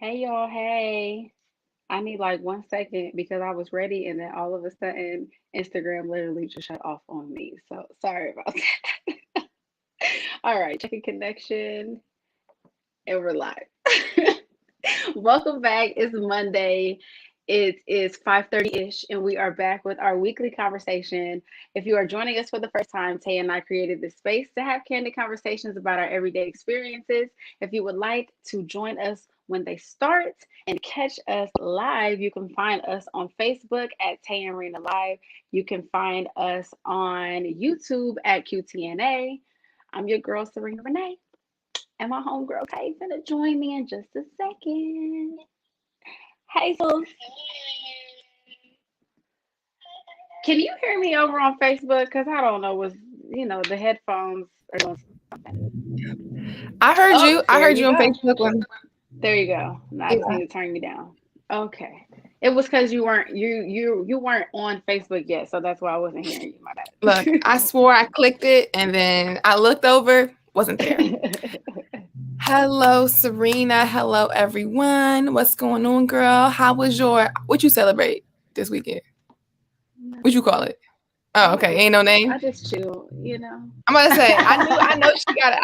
Hey y'all, hey. I need like 1 second because I was ready and then all of a sudden Instagram literally just shut off on me. So sorry about that. All right, checking connection and we're live. Welcome back. It's Monday. It is 5:30-ish, and we are back with our weekly conversation. If you are joining us for the first time, Tay and I created this space to have candid conversations about our everyday experiences. If you would like to join us when they start and catch us live, you can find us on Facebook at Tay and Rena Live. You can find us on YouTube at QTNA. I'm your girl, Serena Renee. And my homegirl Kay's gonna join me in just a second. Hey, so can you hear me over on Facebook? Because I don't know what's, the headphones are doing something. I heard Oh, you. I there heard you you on go. Facebook when There you go. Now I just yeah. need to turn you down. Okay. It was because you weren't on Facebook yet, so that's why I wasn't hearing you. My Look, I swore I clicked it and then I looked over, wasn't there. bad. Hello, Serena. Hello, everyone. What's going on, girl? How was what you celebrate this weekend? What you call Nothing. it? Oh, okay. Ain't no name. I just chill. I'm gonna say I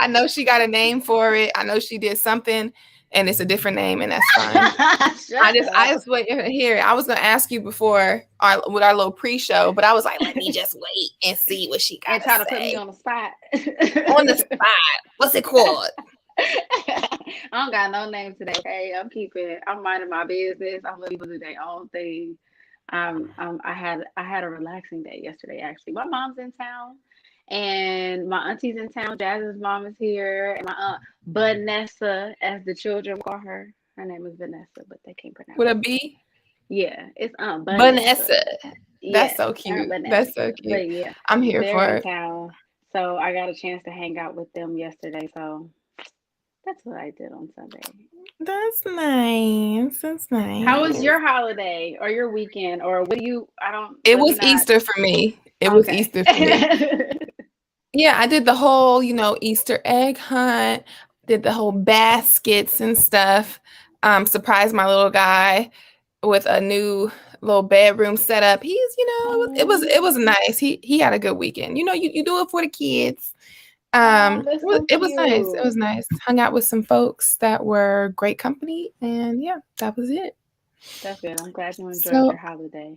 know she got a name for it. I know she did something and it's a different name and that's fine. Shut I up. just wait here. I was gonna ask you before with our little pre-show, but I was like, let me just wait and see what she And gotta try to put me say. on the spot. On the spot. What's it called? I don't got no name today. Okay, I'm minding my business. I'm letting people do their own thing. I had a relaxing day yesterday. Actually, my mom's in town, and my auntie's in town. Jasmine's mom is here, and my aunt Vanessa, as the children call her. Her name is Vanessa, but they can't pronounce With a it. B? Yeah, it's Aunt Vanessa. Vanessa. That's Yes, so Aunt cute. That's Vanessa. so cute. But yeah, I'm here they're for in it. town, so I got a chance to hang out with them yesterday. So that's what I did on Sunday. That's nice. That's How was nice. your holiday or your weekend or what do you? I don't. It Let me was not. Easter for me. It was Okay. Easter for me. Yeah, I did the whole, Easter egg hunt, did the whole baskets and stuff. Surprised my little guy with a new little bedroom setup. He's, Oh, it was nice. He had a good weekend. You do it for the kids. oh, that's so It was nice. It cute. was nice. Hung out with some folks that were great company, and yeah, that was it. That's good. I'm glad you enjoyed your So holiday.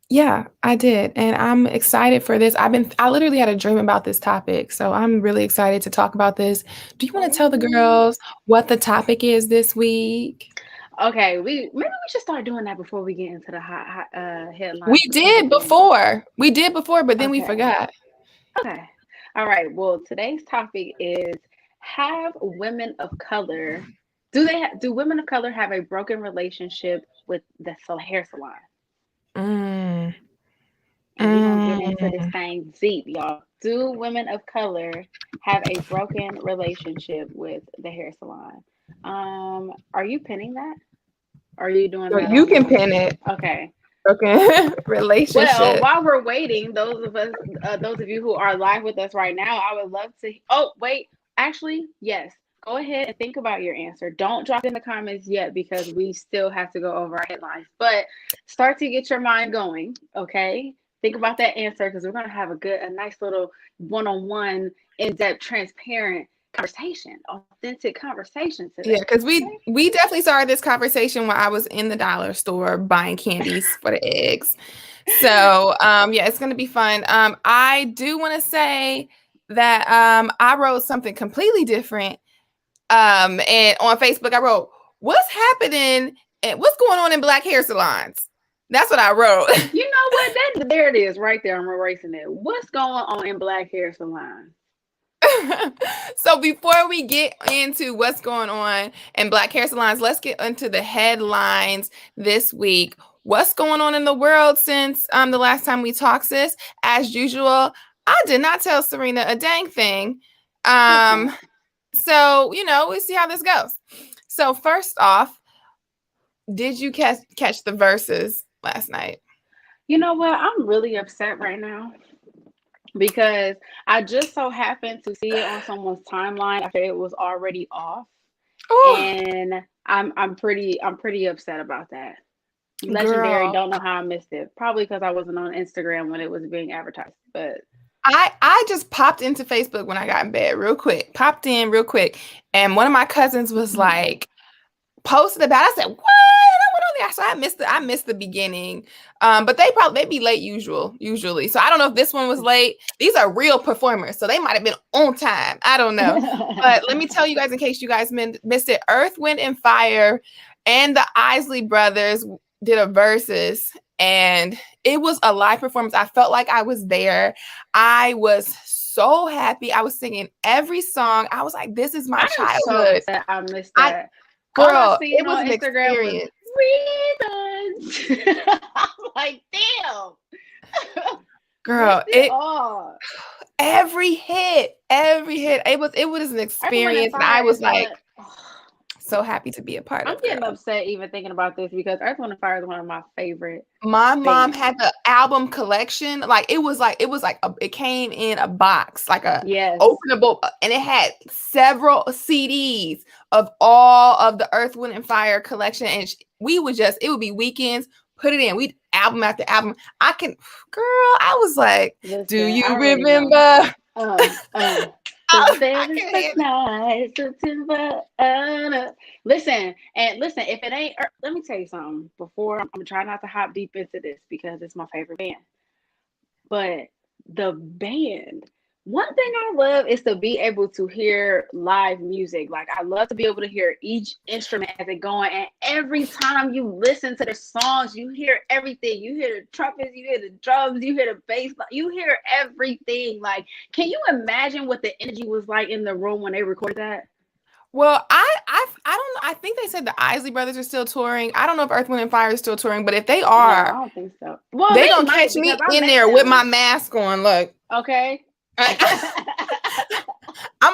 yeah, I did. And I'm excited for this. I literally had a dream about this topic. So I'm really excited to talk about this. Do you want to tell the Oh. girls what the topic is this week? Okay, we should start doing that before we get into the hot We headlines of the did day. before. We did before, but then we Okay. forgot. Okay. All right. Well, today's topic is have women of color do women of color have a broken relationship with the hair salon? Mm, And we're gonna get into this mm. thing deep, y'all. Do women of color have a broken relationship with the hair salon? Are you pinning that? Or are you doing So that you on can pin it. okay. Okay. Well, Relationship. while we're waiting, those of you who are live with us right now, I would love to. Oh, wait, actually, yes. Go ahead and think about your answer. Don't drop it in the comments yet because we still have to go over our headlines. But start to get your mind going, okay? Think about that answer because we're gonna have a nice little one-on-one, in-depth, transparent conversation, authentic conversation Yeah, today. because Okay. we definitely started this conversation when I was in the dollar store buying candies for the eggs. So yeah, it's gonna be fun. I do want to say that I wrote something completely different. And on Facebook I wrote, "What's happening and what's going on in black hair salons?" That's what I wrote. You know what? There it is, right there. I'm erasing it. What's going on in black hair salons? So before we get into what's going on in black hair salons, let's get into the headlines this week. What's going on in the world since the last time we talked, sis? As usual, I did not tell Serena a dang thing. What's Um, that? so we see how this goes. So first off, did you catch the verses last night? You know what? I'm really upset right now because I just so happened to see it on someone's timeline after it was already off. Oh, and I'm pretty upset about that. Legendary, girl. don't know how I missed it. Probably because I wasn't on Instagram when it was being advertised. But I just popped into Facebook when I got in bed real quick. Popped in real quick. And one of my cousins was like, posted about it. I said, what? I went on there. So I missed the beginning. But they be late usually. So I don't know if this one was late. These are real performers, so they might have been on time. I don't know. But let me tell you guys, in case you guys missed it, Earth, Wind, and Fire and the Isley Brothers did a versus, and it was a live performance. I felt like I was there. I was so happy. I was singing every song. I was like, this is my I'm so childhood. upset I missed I that. All I Girl, seen it was on an Instagram was experience. reasons. I'm like, damn. Girl, Missed it all. every hit. It was an Earth, Wind, and experience, and I Fire was is like one. so happy to be a part I'm of, getting girl. upset even thinking about this because Earth, Wind, and Fire is one of my favorite My mom bands. had the album collection. Like it came in a box, like a Yes. openable, and it had several CDs of all of the Earth, Wind, and Fire collection. And it would be weekends, put it in. We'd album after album. Girl, I was like, do Listen, I you already know. remember? Uh, uh. The I very can't first handle night, September. Listen. If it ain't, let me tell you something. Before I'm gonna try not to hop deep into this because it's my favorite band. But the band, one thing I love is to be able to hear live music. Like I love to be able to hear each instrument as it going. And every time you listen to the songs, you hear everything. You hear the trumpets, you hear the drums, you hear the bass, you hear everything. Like, can you imagine what the energy was like in the room when they recorded that? Well, I don't know. I think they said the Isley Brothers are still touring. I don't know if Earth, Wind, and Fire is still touring, but if they No, I are, don't think so. Well, they they gonna might catch because me I in met there with my them. mask on. Look, Okay. I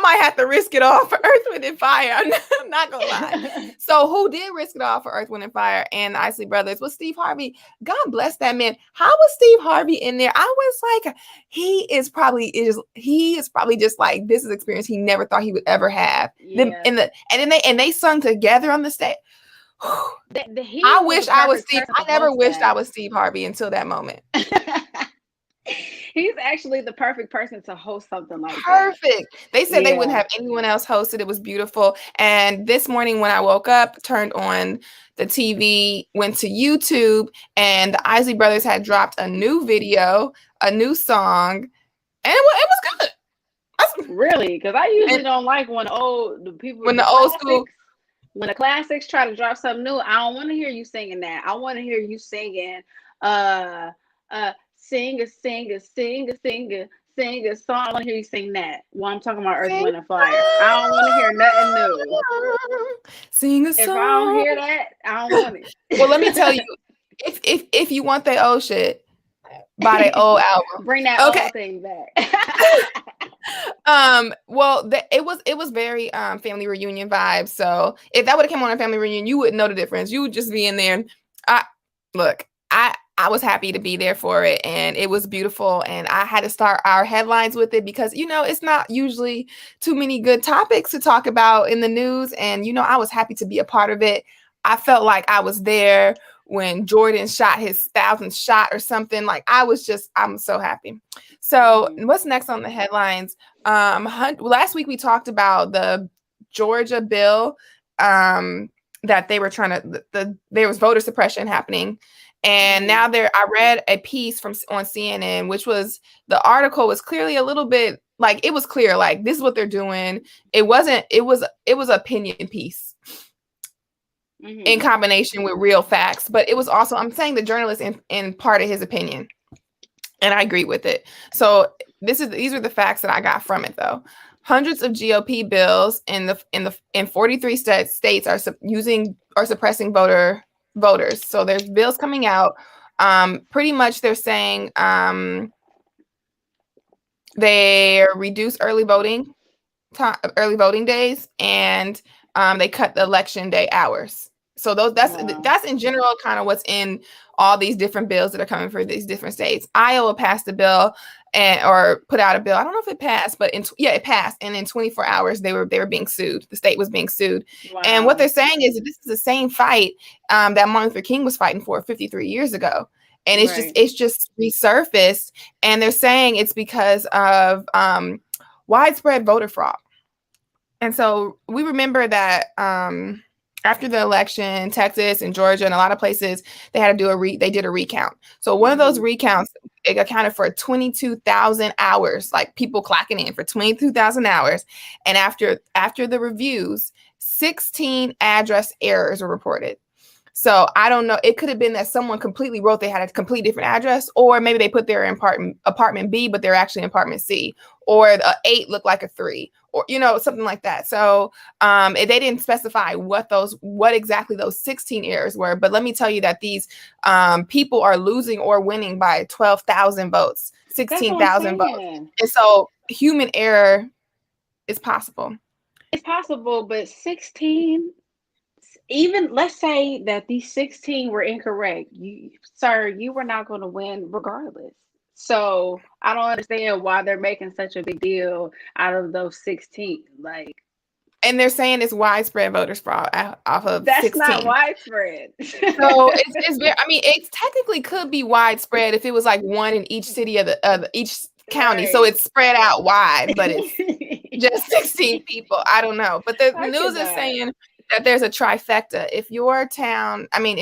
might have to risk it all for Earth, Wind, and Fire. I'm not gonna lie. So who did risk it all for Earth, Wind, and Fire and the Isley Brothers was Steve Harvey. God bless that man. How was Steve Harvey in there? I was like, he is probably just like, this is experience he never thought he would ever have. Yeah. And they sung together on the stage. He I was the wish I was perfect Steve. person I to never host wished I that. was Steve Harvey until that moment. He's actually the perfect person to host something like that. Perfect. They said they wouldn't Yeah. have anyone else host it. It was beautiful. And this morning when I woke up, turned on the TV, went to YouTube, and the Isley Brothers had dropped a new video, a new song, and it was good. Really, because I usually And don't like when when the old school, the classics try to drop something new. I don't want to hear you singing that. I want to hear you singing, uh, sing a sing a sing a sing a sing a song. I want to hear you sing that while I'm talking about Earth, sing Wind, and Fire. I don't want to hear nothing new. sing a If I don't song. hear that, I don't want Well, let me tell you, it. if you want that old shit, buy that old album. Bring that Okay. old thing back. Well, it was very family reunion vibes. So if that would have come on a family reunion, you wouldn't know the difference. You would just be in there. I look, I was happy to be there for it, and it was beautiful. And I had to start our headlines with it because it's not usually too many good topics to talk about in the news. And I was happy to be a part of it. I felt like I was there when Jordan shot his 1,000th shot or something. Like I'm so happy. So what's next on the headlines? Last week we talked about the Georgia bill, that they were trying to, there was voter suppression happening. And now I read a piece on CNN, which was, the article was clearly a little bit like, it was clear, like, this is what they're doing. It was opinion piece in combination with real facts, but it was also, I'm saying the journalist in part of his opinion, and I agree with it. So these are the facts that I got from it, though. Hundreds of GOP bills in 43 states are suppressing voters. So there's bills coming out. Pretty much they're saying they reduce early voting days, and they cut the election day hours. So that's in general kind of what's in all these different bills that are coming for these different states. Iowa passed a bill and or put out a bill. I don't know if it passed, but it passed. And in 24 hours, they were being sued. The state was being sued. And what they're Wow. saying is that this is the same fight that Martin Luther King was fighting for 53 years ago. And Right. it's just resurfaced. And they're saying it's because of widespread voter fraud. And so we remember that after the election, Texas and Georgia and a lot of places, they had to do they did a recount. So one of those recounts, it accounted for 22,000 hours, like people clocking in for 22,000 hours. And after the reviews, 16 address errors were reported. So I don't know. It could have been that someone completely wrote they had a completely different address, or maybe they put their apartment B, but they're actually in apartment C, or the 8 looked like a 3, or something like that. So they didn't specify what exactly those 16 errors were. But let me tell you that these people are losing or winning by 12,000 votes, That's what I'm 16,000 votes, saying. and so human error is possible. It's possible, but 16, even let's say that these 16 were incorrect, you were not going to win regardless. So I don't understand why they're making such a big deal out of those 16. Like, and they're saying it's widespread voter fraud off of that's not 16. widespread. So it's very. I mean, it technically could be widespread if it was like one in each city of each county. So Right. it's spread out wide, but it's just 16 people. I don't know. But the I news is cannot. saying that there's a trifecta. If your town, I mean,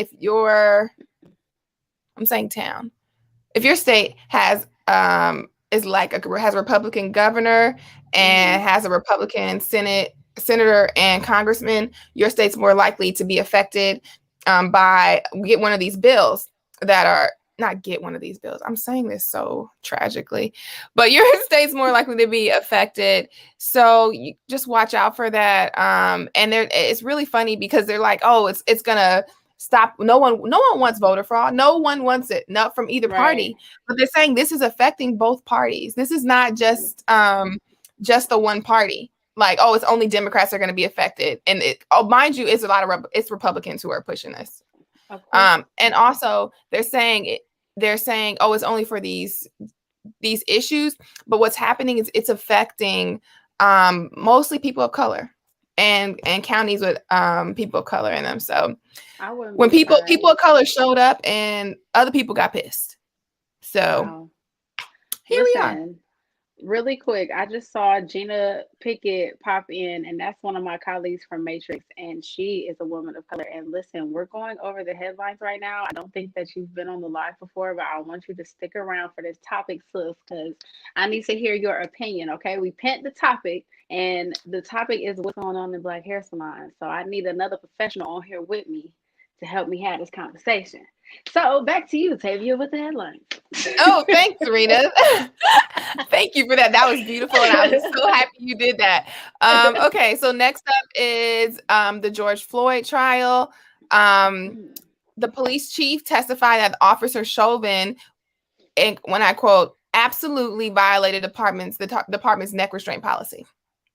I'm saying town, if your state has has a Republican governor and has a Republican senator and congressman, your state's more likely to be affected by get one of these bills that are not get one of these bills. I'm saying this so tragically, but your state's more likely to be affected. So you just watch out for that. And it's really funny because they're like, oh, it's gonna stop. No one wants voter fraud. No one wants it, not from either Right. party. But they're saying this is affecting both parties. This is not just the one party. Like, oh, it's only Democrats are going to be affected, and mind you, it's a lot of it's Republicans who are pushing this. Of course. And also they're saying, oh, it's only for these issues, but what's happening is it's affecting mostly people of color and counties with people of color in them. So I wouldn't when be people surprised. of color showed up and other people got pissed. So Wow. here we are. Listen, really quick, I just saw Gina Pickett pop in, and that's one of my colleagues from Matrix, and she is a woman of color. And listen, we're going over the headlines right now. I don't think that you've been on the live before, but I want you to stick around for this topic, sis, because I need to hear your opinion. Okay, we pinned the topic, and the topic is what's going on in Black hair salons. So I need another professional on here with me to help me have this conversation. So back to you, Tavia, with the headlines. Oh, thanks, Serena. Thank you for that. That was beautiful, and I'm so happy you did that. Okay, so next up is the George Floyd trial. The police chief testified that Officer Chauvin, and when I quote, absolutely violated the department's neck restraint policy.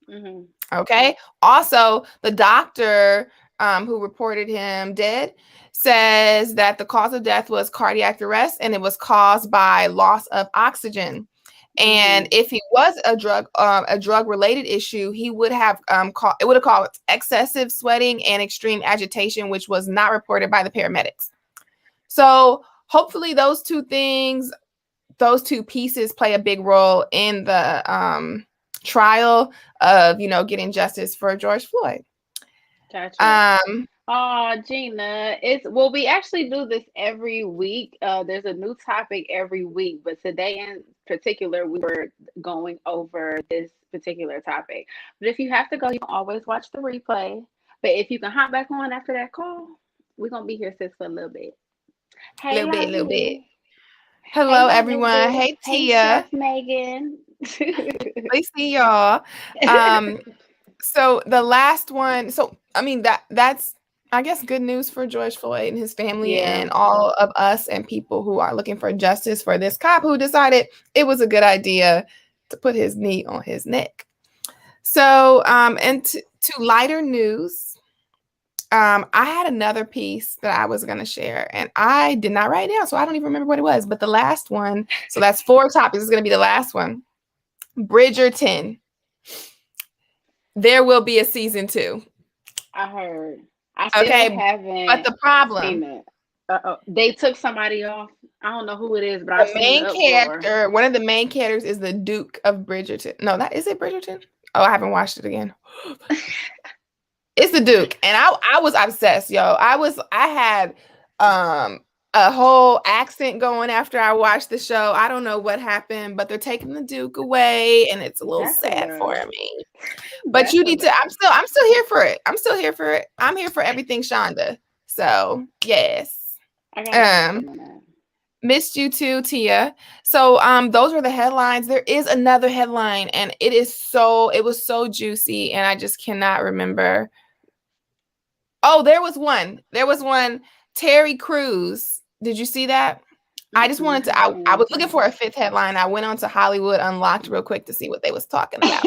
Mm-hmm. Okay. Also, the doctor who reported him dead says that the cause of death was cardiac arrest, and it was caused by loss of oxygen. And if he was a drug related issue, he would have caused excessive sweating and extreme agitation, which was not reported by the paramedics. So hopefully those two pieces play a big role in the trial of getting justice for George Floyd. Gotcha. Oh, Gina, we actually do this every week. There's a new topic every week, but today in particular, we were going over this particular topic. But if you have to go, you can always watch the replay. But if you can hop back on after that call, we're gonna be here, sis, for a little bit. Hey, little bit. lovely. Hey, Hello, everyone. lovely. Hey, Hey, Tia. Chef Megan. Nice to see y'all. So the last one. So I mean that's I guess good news for George Floyd and his family and all of us and people who are looking for justice for this cop who decided it was a good idea to put his knee on his neck. So and to lighter news. I had another piece that I was going to share, and I did not write it down, so I don't even remember what it was. But the last one, so that's 4 topics. This is going to be the last one. Bridgerton. There will be a season 2. I heard. I still Okay, but haven't the problem, seen it. They took somebody off. I don't know who it is, but I've the seen main the uproar. character, one of the main characters is the Duke of Bridgerton. No, that is it Bridgerton? Oh, I haven't watched it again. It's the Duke, and I was obsessed, yo. I had a whole accent going after I watched the show. I don't know what happened, but they're taking the Duke away, and it's a little That's sad for a me. But that's you a need to. I'm still here for it. I'm still here for it. I'm here for everything Shonda. So yes. I gotta catch up on that. Missed you too, Tia. So those were the headlines. There is another headline, and it was so juicy, and I just cannot remember. Oh, there was one. Terry Crews. Did you see that? I just wanted to. I was looking for a 5th headline. I went on to Hollywood Unlocked real quick to see what they was talking about.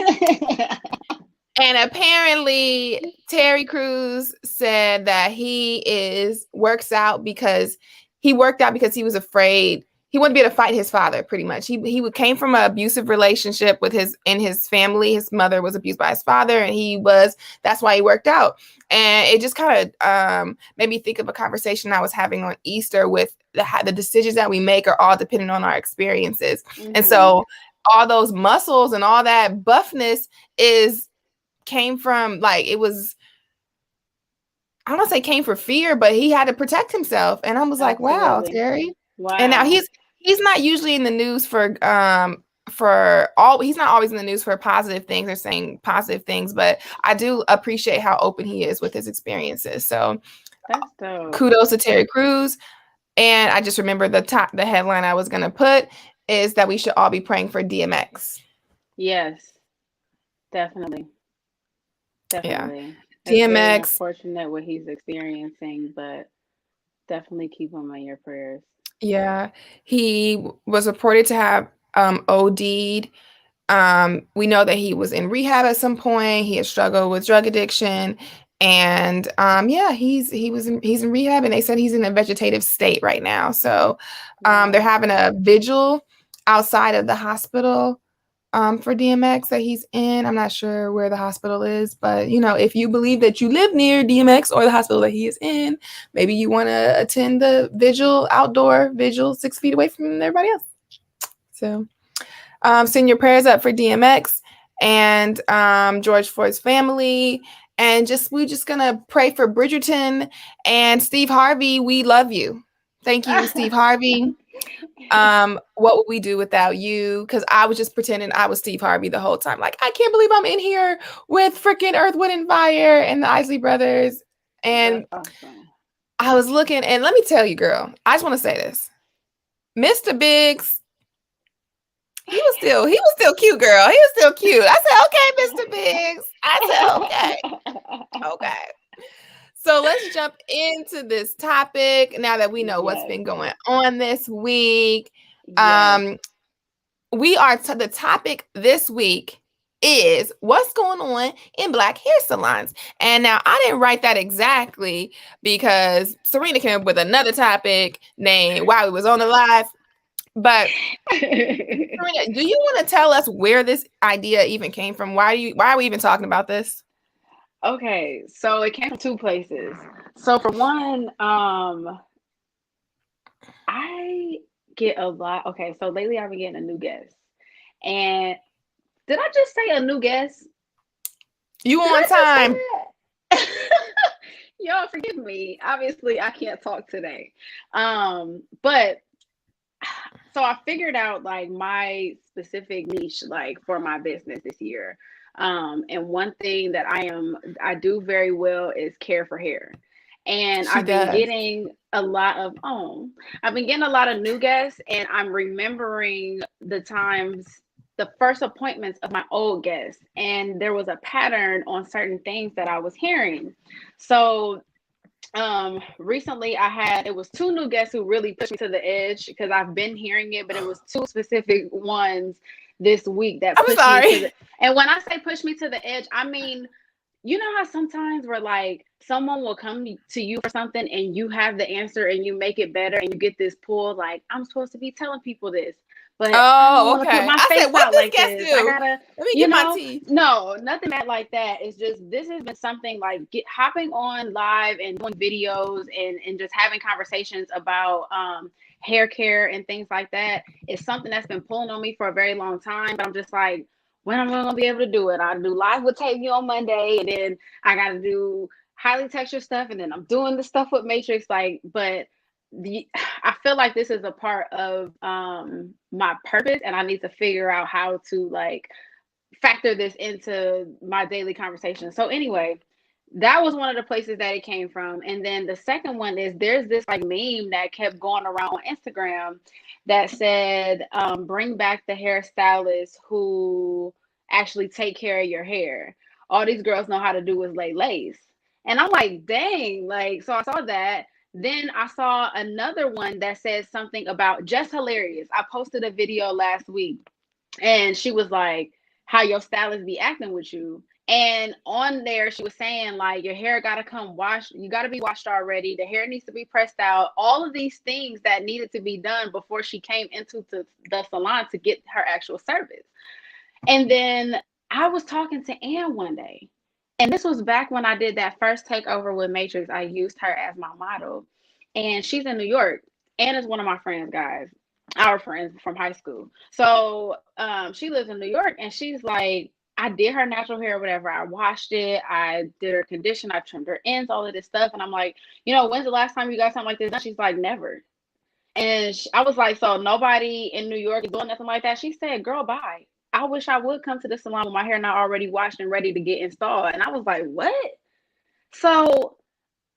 And apparently, Terry Crews said that he worked out because he was afraid he wouldn't be able to fight his father. Pretty much, he came from an abusive relationship with his family. His mother was abused by his father, and that's why he worked out. And it just kind of made me think of a conversation I was having on Easter with the decisions that we make are all dependent on our experiences, and so all those muscles and all that buffness came from, like, it was, I don't want to say came for fear, but he had to protect himself. And I was like, wow, Terry. Wow. And now he's not usually in the news he's not always in the news for positive things or saying positive things, but I do appreciate how open he is with his experiences. So that's dope. Kudos to Terry Crews. And I just remember the headline I was going to put is that we should all be praying for DMX. Yes, definitely. Definitely. Yeah. DMX. It's unfortunate what he's experiencing, but definitely keep him in your prayers. Yeah. He was reported to have OD'd. We know that he was in rehab at some point. He had struggled with drug addiction. And he's in rehab, and they said he's in a vegetative state right now. So they're having a vigil outside of the hospital for DMX that he's in. I'm not sure where the hospital is, but if you believe that you live near DMX or the hospital that he is in, maybe you want to attend the outdoor vigil 6 feet away from everybody else. So send your prayers up for DMX and George Floyd's family. And we're just gonna pray for Bridgerton and Steve Harvey. We love you. Thank you, Steve Harvey. What would we do without you? Because I was just pretending I was Steve Harvey the whole time. Like, I can't believe I'm in here with freaking Earth, Wind, and Fire and the Isley Brothers. And awesome. I was looking, and let me tell you, girl, I just want to say this. Mr. Biggs, he was still cute, girl. He was still cute. I said, okay, Mr. Biggs. I said, okay. So let's jump into this topic now that we know what's been going on this week. Yes. The topic this week is what's going on in Black hair salons. And now I didn't write that exactly because Serena came up with another topic named while we was on the live. But Serena, do you want to tell us where this idea even came from? Why are we even talking about this? Okay, so it came from 2 places. So for one, I get a lot. Okay, so lately I've been getting a new guest. And did I just say a new guest? You on time. Y'all forgive me. Obviously, I can't talk today. But so I figured out like my specific niche like for my business this year. And one thing that I do very well is care for hair. And I've been getting a lot of new guests, and I'm remembering the first appointments of my old guests, and there was a pattern on certain things that I was hearing. So recently it was 2 new guests who really pushed me to the edge because I've been hearing it, but it was 2 specific ones this week that pushed me to the, and when I say push me to the edge, I mean you know how sometimes we're like, someone will come to you for something and you have the answer and you make it better and you get this pull, like, I'm supposed to be telling people this, but I don't Oh, want to put okay. my I said, face what out this like guest this. I do? gotta, Let me you get my know, tea. no, nothing bad like that. It's just, this has been something like hopping on live and doing videos and just having conversations about hair care and things like that is something that's been pulling on me for a very long time. But I'm just like, when am I gonna be able to do it? I do live with Tavy on Monday, and then I gotta do highly textured stuff, and then I'm doing the stuff with Matrix. Like, but I feel like this is a part of my purpose, and I need to figure out how to like factor this into my daily conversation. So anyway, that was one of the places that it came from. And then the second one is, there's this like meme that kept going around on Instagram that said, bring back the hairstylists who actually take care of your hair. All these girls know how to do is lay lace. And I'm like, dang, like, so I saw that. Then I saw another one that said something about just hilarious. I posted a video last week and she was like, how your stylist be acting with you. And on there, she was saying, like, your hair got to come washed. You got to be washed already. The hair needs to be pressed out. All of these things that needed to be done before she came into the salon to get her actual service. And then I was talking to Ann one day. And this was back when I did that first takeover with Matrix. I used her as my model. And she's in New York. Ann is one of my friends, guys, our friends from high school. So she lives in New York, and she's like, I did her natural hair, whatever. I washed it. I did her condition. I trimmed her ends, all of this stuff. And I'm like, when's the last time you got something like this done? She's like, never. And I was like, so nobody in New York is doing nothing like that? She said, girl, bye. I wish I would come to the salon with my hair not already washed and ready to get installed. And I was like, what? So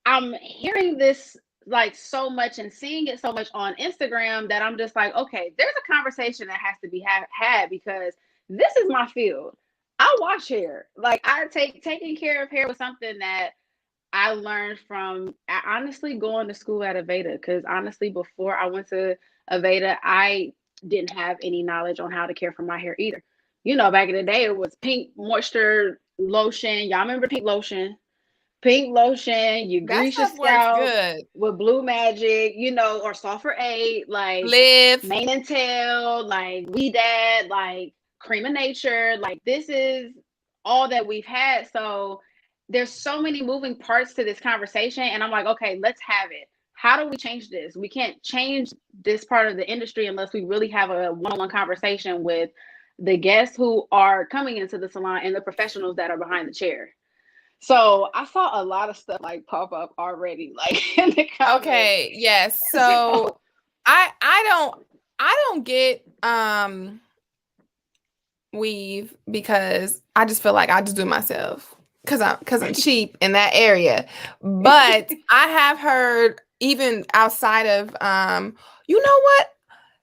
I'm hearing this like so much and seeing it so much on Instagram that I'm just like, okay, there's a conversation that has to be had because this is my field. I wash hair. Like, I taking care of hair was something that I learned from honestly going to school at Aveda. Because honestly, before I went to Aveda, I didn't have any knowledge on how to care for my hair either. Back in the day, it was pink moisture lotion. Y'all remember pink lotion? Pink lotion, you That grease your stuff works scalp good. with Blue Magic, or Sulfur 8, like Live. Mane and Tail, like We Dad, like Cream of Nature. Like, this is all that we've had. So there's so many moving parts to this conversation. And I'm like, okay, let's have it. How do we change this? We can't change this part of the industry unless we really have a one-on-one conversation with the guests who are coming into the salon and the professionals that are behind the chair. So I saw a lot of stuff like pop up already, like in the comments. Okay, yes. So I don't get weave because I just feel like I just do it myself because I'm cheap in that area. But I have heard even outside of you know what?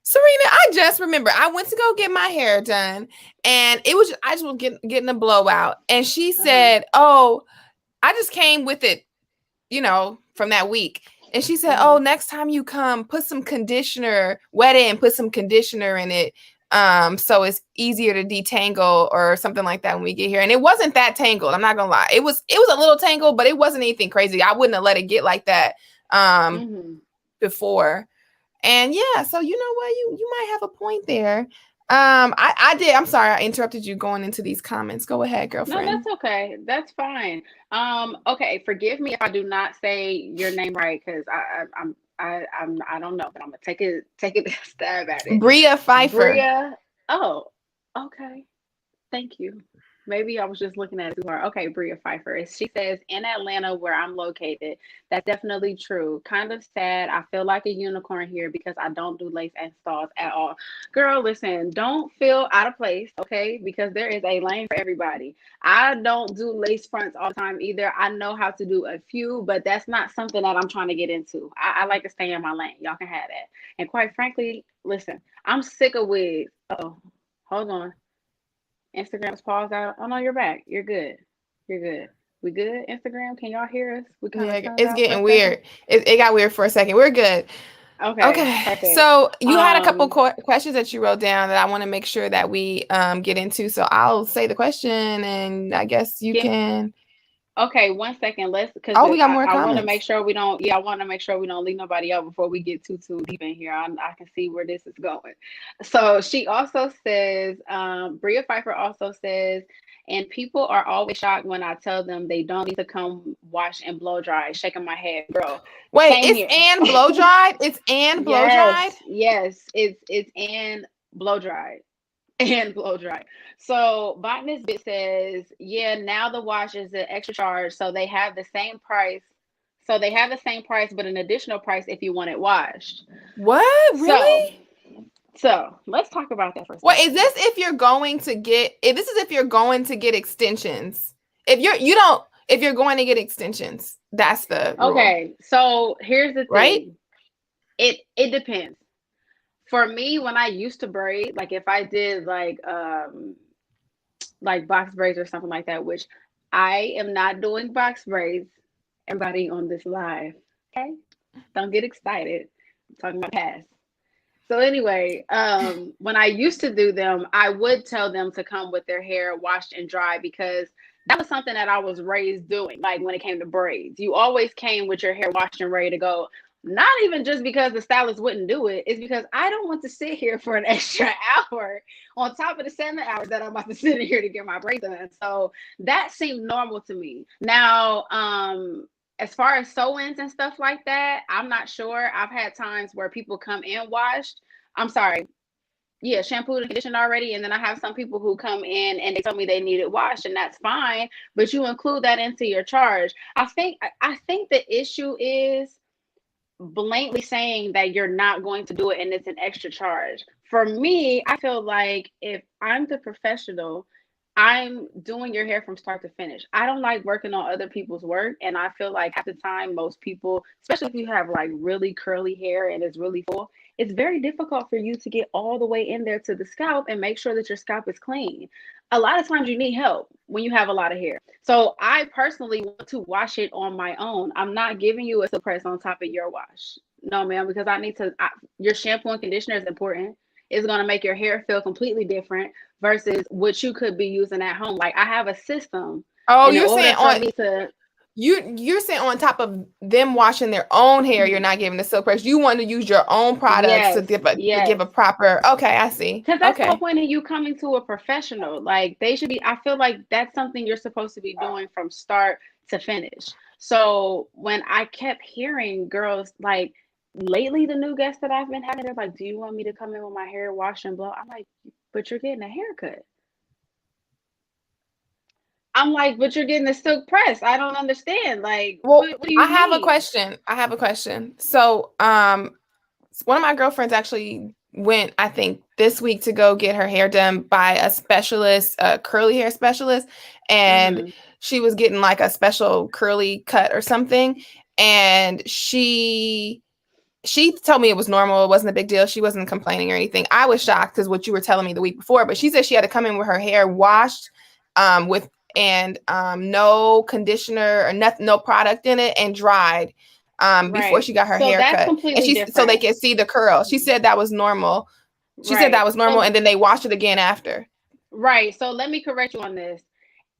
Serena, I just remember I went to go get my hair done and I just was getting a blowout. And she said, oh, I just came with it, from that week. And she said, oh, next time you come, put some conditioner, wet it and put some conditioner in it. So it's easier to detangle or something like that when we get here. And it wasn't that tangled. I'm not gonna lie. It was a little tangled, but it wasn't anything crazy. I wouldn't have let it get like that before. And yeah, so you know what? You might have a point there. I did. I'm sorry I interrupted you going into these comments. Go ahead, girlfriend. No, that's okay. That's fine. Okay, forgive me if I do not say your name right, because I don't know, but I'm gonna take a stab at it. Bria Pfeiffer. Bria. Oh, okay. Thank you. Maybe I was just looking at it too hard. Okay, Bria Pfeiffer. She says, in Atlanta, where I'm located. That's definitely true. Kind of sad. I feel like a unicorn here because I don't do lace installs at all. Girl, listen, don't feel out of place, okay? Because there is a lane for everybody. I don't do lace fronts all the time either. I know how to do a few, but that's not something that I'm trying to get into. I like to stay in my lane. Y'all can have that. And quite frankly, listen, I'm sick of wigs. Oh, hold on. Instagram's paused out. Oh no, you're back. You're good. You're good. We good? Instagram, can y'all hear us? We kind of it's getting weird. It got weird for a second. We're good. Okay. Perfect. So you had a couple questions that you wrote down that I want to make sure that we get into. So I'll say the question, and I guess you can. Okay, 1 second. Let's because Oh, we got more I want to make comments. sure we don't. Yeah, I want to make sure we don't leave nobody out before we get too deep in here. I can see where this is going. So she also says, Bria Pfeiffer also says, and people are always shocked when I tell them they don't need to come wash and blow dry. Shaking my head, girl. Wait, Same it's here. and blow dried. It's and blow dried. Yes, it's and blow dried. And blow dry. So Botanist Bit says, yeah, now the wash is an extra charge, so they have the same price. So they have the same price, but an additional price if you want it washed. What? So, Really? so let's talk about that for a What is second. this if you're going to get if this is if you're going to get extensions. If you don't if you're going to get extensions, that's the rule, Okay, so here's the right? thing. It depends. For me, when I used to braid, like if I did like box braids or something like that, which I am not doing box braids. Everybody on this live, okay? Don't get excited. I'm talking about past. So anyway, when I used to do them, I would tell them to come with their hair washed and dry because that was something that I was raised doing. Like when it came to braids, you always came with your hair washed and ready to go. Not even just because the stylist wouldn't do it, it's because I don't want to sit here for an extra hour on top of the 7 hours that I'm about to sit in here to get my braids done. So that seemed normal to me. Now, as far as sew-ins and stuff like that, I'm not sure. I've had times where people come in washed. I'm sorry. Yeah, shampooed and conditioned already. And then I have some people who come in and they tell me they need it washed, and that's fine. But you include that into your charge. I think the issue is blatantly saying that you're not going to do it and it's an extra charge. For me, I feel like if I'm the professional, I'm doing your hair from start to finish. I don't like working on other people's work. And I feel like at the time, most people, especially if you have like really curly hair and it's really full, it's very difficult for you to get all the way in there to the scalp and make sure that your scalp is clean. A lot of times you need help when you have a lot of hair. So I personally want to wash it on my own. I'm not giving you a silk press on top of your wash. No, ma'am, because your shampoo and conditioner is important. It's going to make your hair feel completely different versus what you could be using at home. Like I have a system, Oh, and in you're order saying for on me to, you're saying on top of them washing their own hair, you're not giving the silk press. You want to use your own products yes, to give yes. a proper. Okay, I see. Because that's the whole Okay. point of you coming to a professional. Like they should be, I feel like that's something you're supposed to be doing from start to finish. So when I kept hearing girls like lately, the new guests that I've been having, they're like, do you want me to come in with my hair washed and blow? I'm like, but you're getting a haircut. I'm like, but you're getting a silk press. I don't understand. Like, Well, what do I you have a mean? question. I have a question. So, one of my girlfriends actually went, I think, this week to go get her hair done by a specialist, a curly hair specialist, and Mm-hmm. she was getting like a special curly cut or something. And she told me it was normal. It wasn't a big deal. She wasn't complaining or anything. I was shocked because what you were telling me the week before, but she said she had to come in with her hair washed, with and no conditioner or nothing, no product in it, and dried before Right. she got her So hair that's cut. And completely she so they different. could see the curl. She said that was normal. She said that Right. was normal, So and then they washed it again after. right. So let me correct you on this.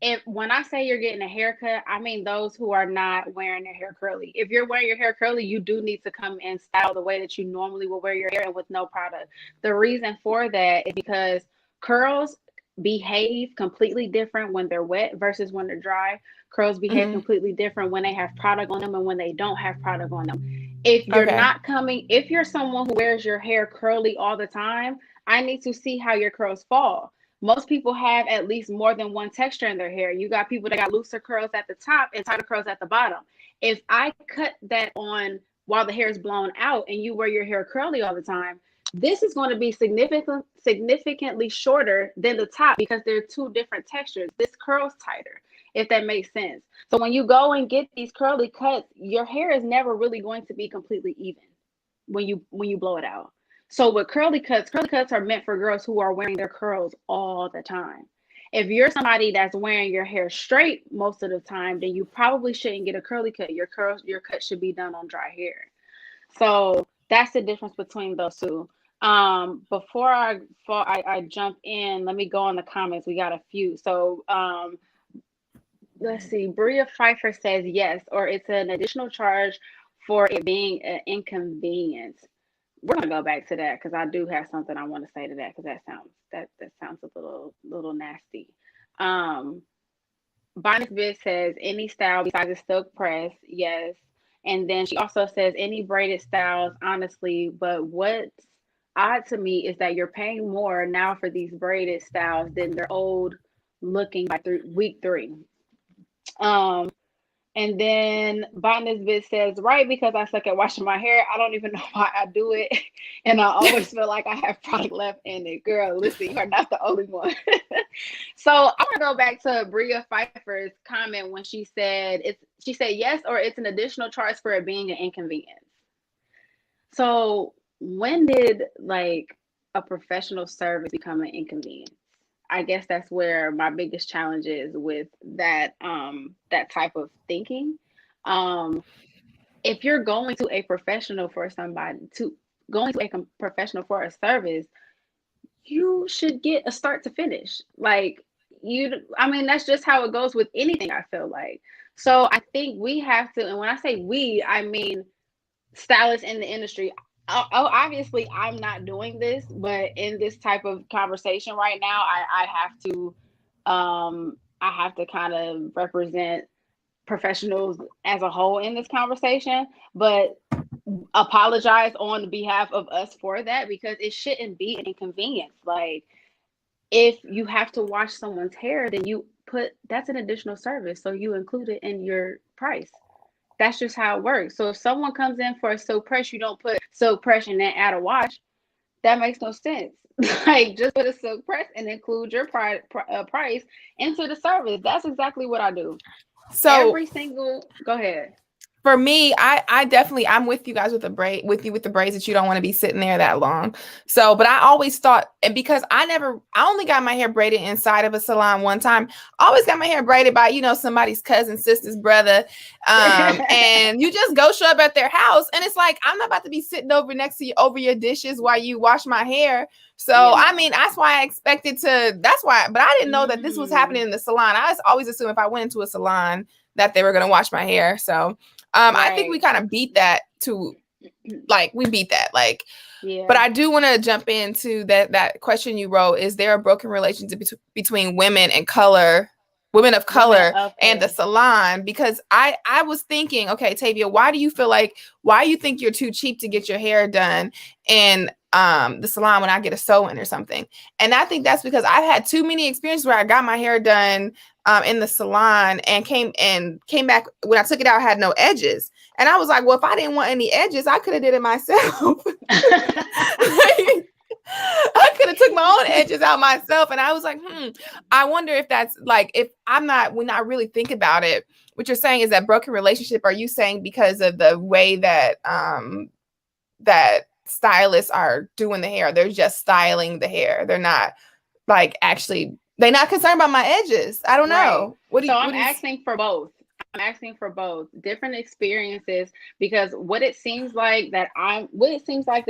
If when I say you're getting a haircut, I mean those who are not wearing their hair curly. If you're wearing your hair curly, you do need to come and style the way that you normally will wear your hair and with no product. The reason for that is because curls behave completely different when they're wet versus when they're dry. Curls behave Hmm. completely different when they have product on them and when they don't have product on them. Okay. If you're someone who wears your hair curly all the time, I need to see how your curls fall. Most people have at least more than one texture in their hair. You got people that got looser curls at the top and tighter curls at the bottom. If I cut that on while the hair is blown out and you wear your hair curly all the time, this is going to be significantly shorter than the top because they're two different textures. This curls tighter, if that makes sense. So when you go and get these curly cuts, your hair is never really going to be completely even when you blow it out. So with curly cuts are meant for girls who are wearing their curls all the time. If you're somebody that's wearing your hair straight most of the time, then you probably shouldn't get a curly cut. Your cut should be done on dry hair. So that's the difference between those two. Before I jump in, let me go on the comments. We got a few. So let's see. Bria Pfeiffer says yes, or it's an additional charge for it being an inconvenience. We're gonna go back to that because I do have something I want to say to that because that sounds a little nasty. Um, Bonus Biz says any style besides a silk press, yes. And then she also says any braided styles, honestly. But what's odd to me is that you're paying more now for these braided styles than their old looking by week 3. Um, and then Botanist Bit says, right, because I suck at washing my hair. I don't even know why I do it. And I always feel like I have product left in it. Girl, listen, you are not the only one. So I want to go back to Bria Pfeiffer's comment when she said yes, or it's an additional charge for it being an inconvenience. So when did like a professional service become an inconvenience? I guess that's where my biggest challenge is with that type of thinking. Um if you're going to a professional for somebody to going to a professional for a service, you should get a start to finish. Like I mean that's just how it goes with anything, I feel like. So I think we have to, and when I say we, I mean stylists in the industry. Obviously I'm not doing this, but in this type of conversation right now, I have to kind of represent professionals as a whole in this conversation, but apologize on behalf of us for that because it shouldn't be an inconvenience. Like if you have to wash someone's hair, then that's an additional service, so you include it in your price. That's just how it works. So if someone comes in for a silk press, you don't put silk press and then add a wash. That makes no sense. Like just put a silk press and include your price into the service. That's exactly what I do. So Go ahead. for me, I definitely, I'm with you guys with the braids that you don't want to be sitting there that long. So, but I always thought, and because I only got my hair braided inside of a salon one time. I always got my hair braided by, somebody's cousin, sister's brother. And you just go show up at their house and it's like, I'm not about to be sitting over next to you over your dishes while you wash my hair. So, I mean, that's why I expected but I didn't know that this was happening in the salon. I always assumed if I went into a salon that they were going to wash my hair. So, right. I think we kind of beat that yeah. But I do want to jump into that question you wrote. Is there a broken relationship between women of color and the salon? Because I was thinking, okay, Tavia, why do you think you're too cheap to get your hair done in the salon when I get a sew-in or something? And I think that's because I've had too many experiences where I got my hair done in the salon and came back when I took it out, I had no edges. And I was like, well, if I didn't want any edges, I could have did it myself. I could have took my own edges out myself. And I was like, I wonder if that's like, when I really think about it, what you're saying is that broken relationship. Are you saying because of the way that, that stylists are doing the hair, they're just styling the hair. They're not like they're not concerned about my edges. I don't know. I'm asking for both. I'm asking for both different experiences because what it seems like the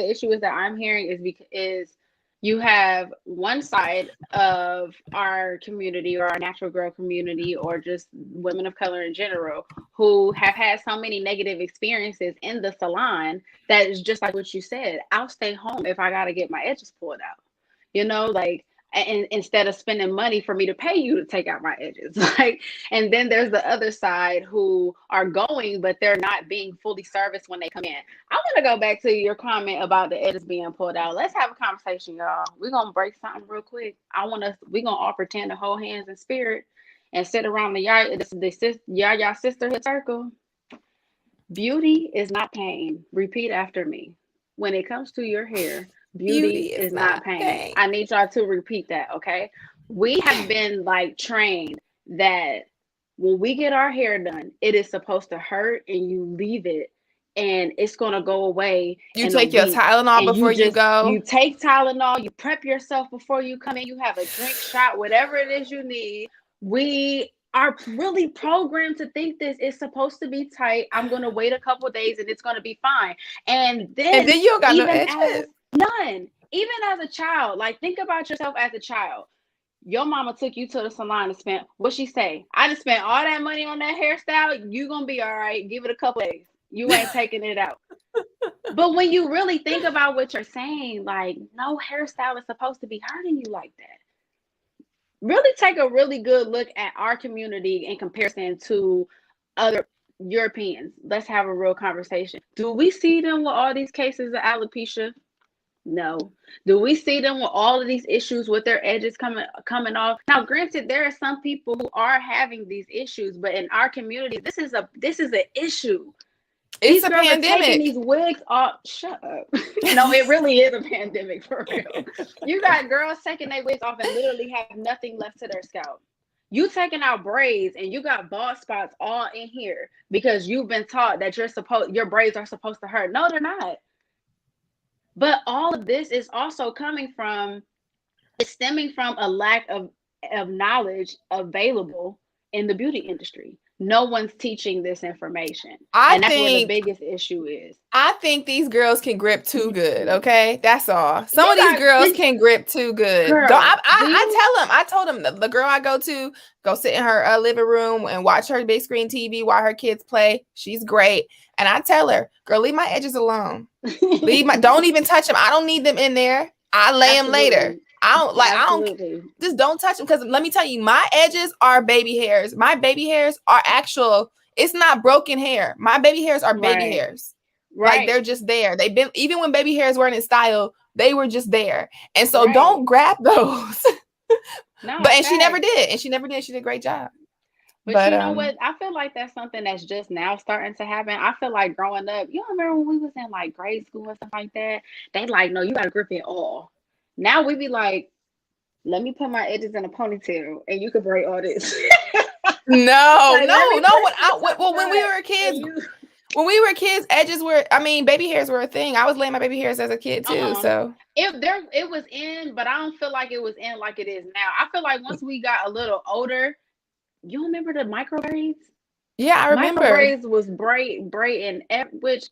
issue is that I'm hearing is you have one side of our community or our natural girl community or just women of color in general who have had so many negative experiences in the salon that is just like what you said. I'll stay home if I got to get my edges pulled out, and instead of spending money for me to pay you to take out my edges. And then there's the other side who are going, but they're not being fully serviced when they come in. I want to go back to your comment about the edges being pulled out. Let's have a conversation, y'all. We're going to break something real quick. We're going to all pretend to hold hands in spirit and sit around the Yaya sisterhood circle. Beauty is not pain. Repeat after me. When it comes to your hair, Beauty is not pain. I need y'all to repeat that, okay? We have been trained that when we get our hair done, it is supposed to hurt and you leave it and it's going to go away. You take your Tylenol before you go. You take Tylenol, you prep yourself before you come in, you have a drink shot, whatever it is you need. We are really programmed to think this is supposed to be tight. I'm going to wait a couple days and it's going to be fine. And then you don't got no edges. None. Even as a child, think about yourself as a child. Your mama took you to the salon and spent what she say? I just spent all that money on that hairstyle. You gonna be all right. Give it a couple days. You ain't taking it out. But when you really think about what you're saying, like no hairstyle is supposed to be hurting you like that. Really take a really good look at our community in comparison to other Europeans. Let's have a real conversation. Do we see them with all these cases of alopecia? No. Do we see them with all of these issues with their edges coming off? Now, granted, there are some people who are having these issues, but in our community, this is an issue. It's These a girls are taking pandemic. these wigs off. Shut up. No, it really is a pandemic for real. You got girls taking their wigs off and literally have nothing left to their scalp. You taking out braids and you got bald spots all in here because you've been taught that your braids are supposed to hurt. No, they're not. But all of this is also stemming from a lack of knowledge available in the beauty industry. No one's teaching this information. And that's where the biggest issue is. I think these girls can grip too good. Okay, that's all. Some of these girls can grip too good. Girl, I told them the girl I go sit in her living room and watch her big screen TV while her kids play. She's great. And I tell her, girl, leave my edges alone. Don't even touch them. I don't need them in there. I lay them later. Just don't touch them. Because let me tell you, my edges are baby hairs. My baby hairs are it's not broken hair. My baby hairs are baby hairs. Right. Like they're just there. They've been, even when baby hairs weren't in style, they were just there. And so don't grab those. She never did. And she never did. She did a great job. But you know what? I feel like that's something that's just now starting to happen. I feel like growing up, you remember when we was in like grade school and stuff like that? They like, no, you gotta grip it all. Now we be like, let me put my edges in a ponytail and you can braid all this. When we were kids, edges were, baby hairs were a thing. I was laying my baby hairs as a kid too. So it was in, but I don't feel like it was in like it is now. I feel like once we got a little older, you remember the micro braids? Yeah, I remember. Micro braids was braiding, which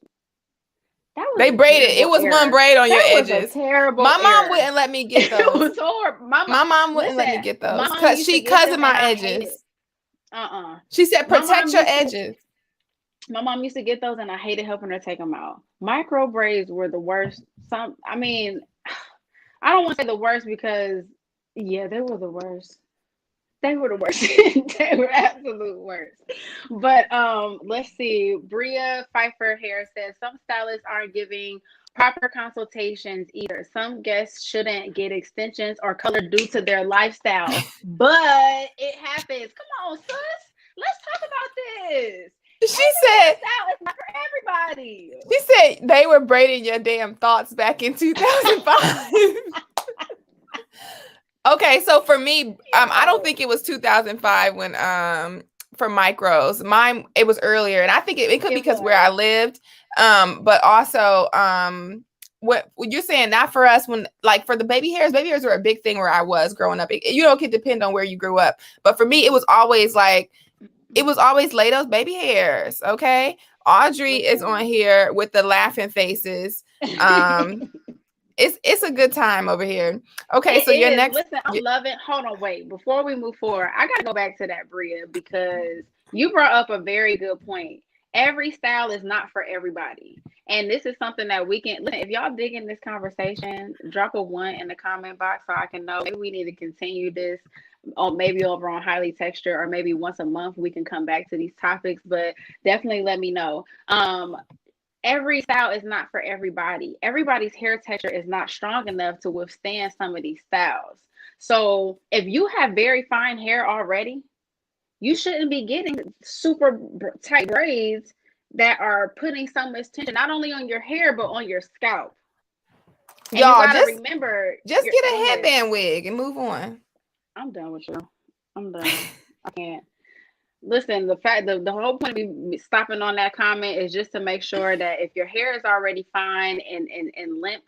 they braided. It was one braid on your edges. Terrible. My mom wouldn't let me get those. It was horrible. My mom wouldn't let me get those because of my edges. She said, protect your edges. My mom used to get those, and I hated helping her take them out. Micro braids were the worst. I don't want to say the worst because, yeah, they were the worst. They were the worst. They were absolute worst. But let's see. Bria Pfeiffer hair says some stylists aren't giving proper consultations either. Some guests shouldn't get extensions or color due to their lifestyle. But it happens. Come on, sis. Let's talk about this. She said it's not for everybody. She said they were braiding your damn thoughts back in 2005. Okay, so for me, I don't think it was 2005 when for micros. Mine, it was earlier, and I think it could be because where I lived. But also what you're saying, not for us, when like for the baby hairs were a big thing where I was growing up. It could depend on where you grew up, but for me, it was always lay those baby hairs. Okay, Audrey is on here with the laughing faces. It's a good time over here. Okay, so your next. Listen, I love it. Hold on, wait. Before we move forward, I gotta go back to that, Bria, because you brought up a very good point. Every style is not for everybody, and this is something that we can listen. If y'all dig in this conversation, drop a 1 in the comment box so I can know. Maybe we need to continue this, or maybe over on Highly Textured, or maybe once a month we can come back to these topics. But definitely let me know. Every style is not for everybody. Everybody's hair texture is not strong enough to withstand some of these styles. So if you have very fine hair already, you shouldn't be getting super tight braids that are putting so much tension, not only on your hair, but on your scalp. And y'all remember, just get a headband wig and move on. I'm done with you. I'm done. I can't. Listen, the whole point of me stopping on that comment is just to make sure that if your hair is already fine and limp,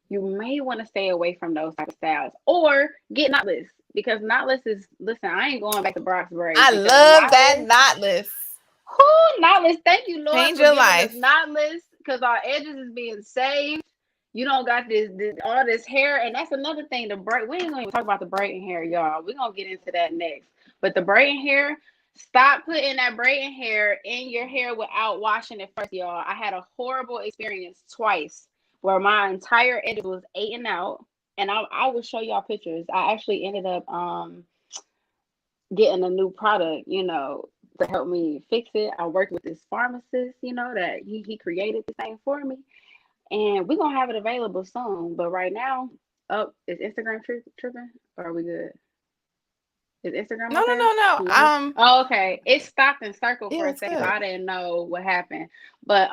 you may want to stay away from those type of styles, or get knotless, because knotless is, listen, I ain't going back to Brock's braids. I love that knotless. Knotless. Thank you, Lord. Change your life. Knotless, because our edges is being saved. You don't got this all this hair, and that's another thing. The braid. We ain't gonna even talk about the braiding hair, y'all. We're gonna get into that next. But the braiding hair, stop putting that braiding hair in your hair without washing it first, y'all. I had a horrible experience twice where my entire edge was eaten out, and I will show y'all pictures. I actually ended up getting a new product, to help me fix it. I worked with this pharmacist, that he created the thing for me. And we're gonna have it available soon. But right now, is Instagram tripping? Or are we good? Is Instagram No, no, okay? no, no. Oh, okay. It stopped and circled Yeah, for a it's second, so good. I didn't know what happened. But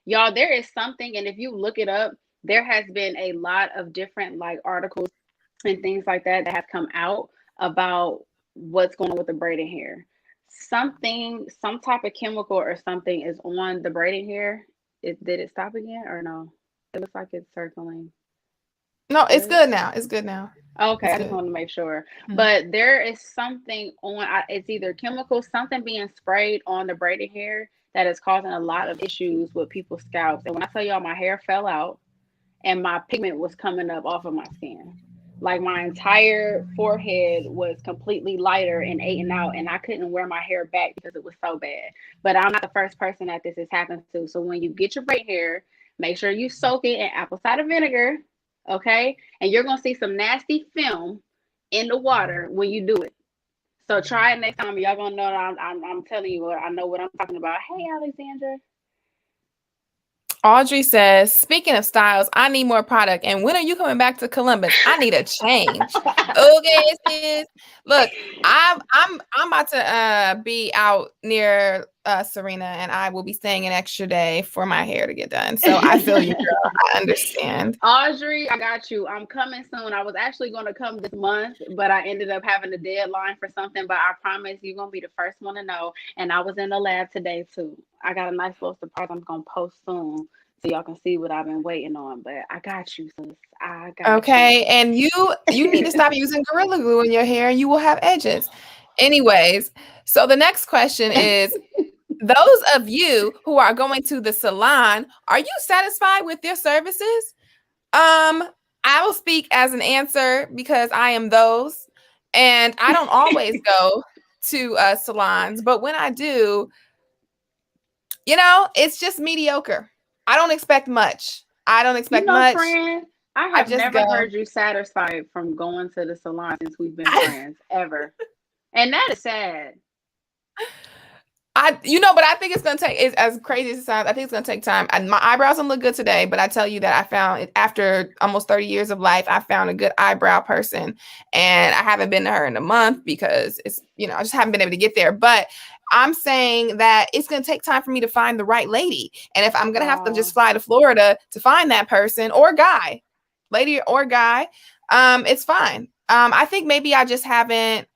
y'all, there is something, and if you look it up, there has been a lot of different like articles and things like that have come out about what's going on with the braiding hair. Some type of chemical or something is on the braiding hair. Did it stop again or no? It looks like it's circling. No, it's Good. good now. It's good now. Okay, It's I just good. wanted to make sure. Mhm. But there is something on, it's either chemical, something being sprayed on the braided hair that is causing a lot of issues with people's scalps. And when I tell y'all my hair fell out and my pigment was coming up off of my skin, like my entire forehead was completely lighter and eaten out, and I couldn't wear my hair back because it was so bad. But I'm not the first person that this has happened to. So when you get your braid hair, make sure you soak it in apple cider vinegar, okay? And you're gonna see some nasty film in the water when you do it. So try it next time. Y'all gonna know that I'm telling you what I know what I'm talking about. Hey, Alexandra. Audrey says, speaking of styles, I need more product. And when are you coming back to Columbus? I need a change. Okay, sis. Look, I'm about to be out near Serena, and I will be staying an extra day for my hair to get done. So I feel you, girl. I understand. Audrey, I got you. I'm coming soon. I was actually going to come this month, but I ended up having a deadline for something. But I promise you're going to be the first one to know. And I was in the lab today, too. I got a nice little surprise I'm going to post soon so y'all can see what I've been waiting on. But I got you, sis. I got you. Okay, and you need to stop using Gorilla Glue in your hair, and you will have edges. Anyways, so the next question is, those of you who are going to the salon, are you satisfied with their services? I will speak as an answer because I am those, and I don't always go to salons, but when I do, it's just mediocre. I don't expect much. I don't expect much. Friend, I I have just never go. heard you satisfied from going to the salon since we've been friends, ever. And that is sad. But I think it's gonna take. It's as crazy as it sounds. I think it's gonna take time. And my eyebrows don't look good today, but I tell you that I found it after almost 30 years of life. I found a good eyebrow person, and I haven't been to her in a month because I just haven't been able to get there. But I'm saying that it's gonna take time for me to find the right lady, and if I'm gonna have to just Wow. fly to Florida to find that person or guy, lady or guy, it's fine. I think maybe I just haven't.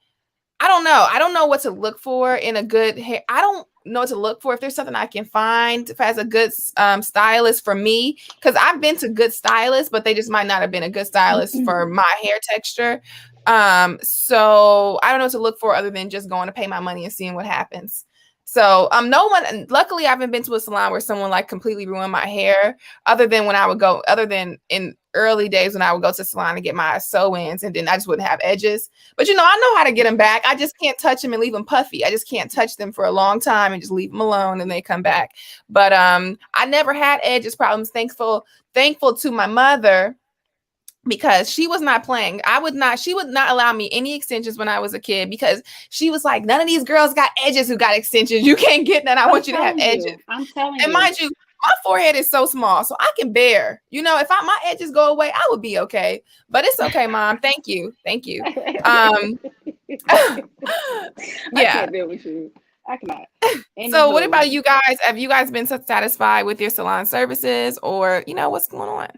I don't know. I don't know what to look for in a good hair. I don't know what to look for if there's something I can find as a good stylist for me. Because I've been to good stylists, but they just might not have been a good stylist for my hair texture. So I don't know what to look for other than just going to pay my money and seeing what happens. So no one. Luckily, I haven't been to a salon where someone like completely ruined my hair. Other than in early days when I would go to the salon and get my sew-ins, and then I just wouldn't have edges. But I know how to get them back. I just can't touch them and leave them puffy. I just can't touch them for a long time and just leave them alone and they come back. But I never had edges problems. Thankful to my mother, because she was not playing. She would not allow me any extensions when I was a kid because she was like, none of these girls got edges who got extensions. You can't get none. I want you to have edges. I'm telling And you. mind you, my forehead is so small, so I can bear. If my edges go away, I would be okay. But it's okay, Mom. Thank you. Thank you. I Yeah. can't deal with you. I cannot. So what Anywho, about you guys? Have you guys been satisfied with your salon services, or what's going on?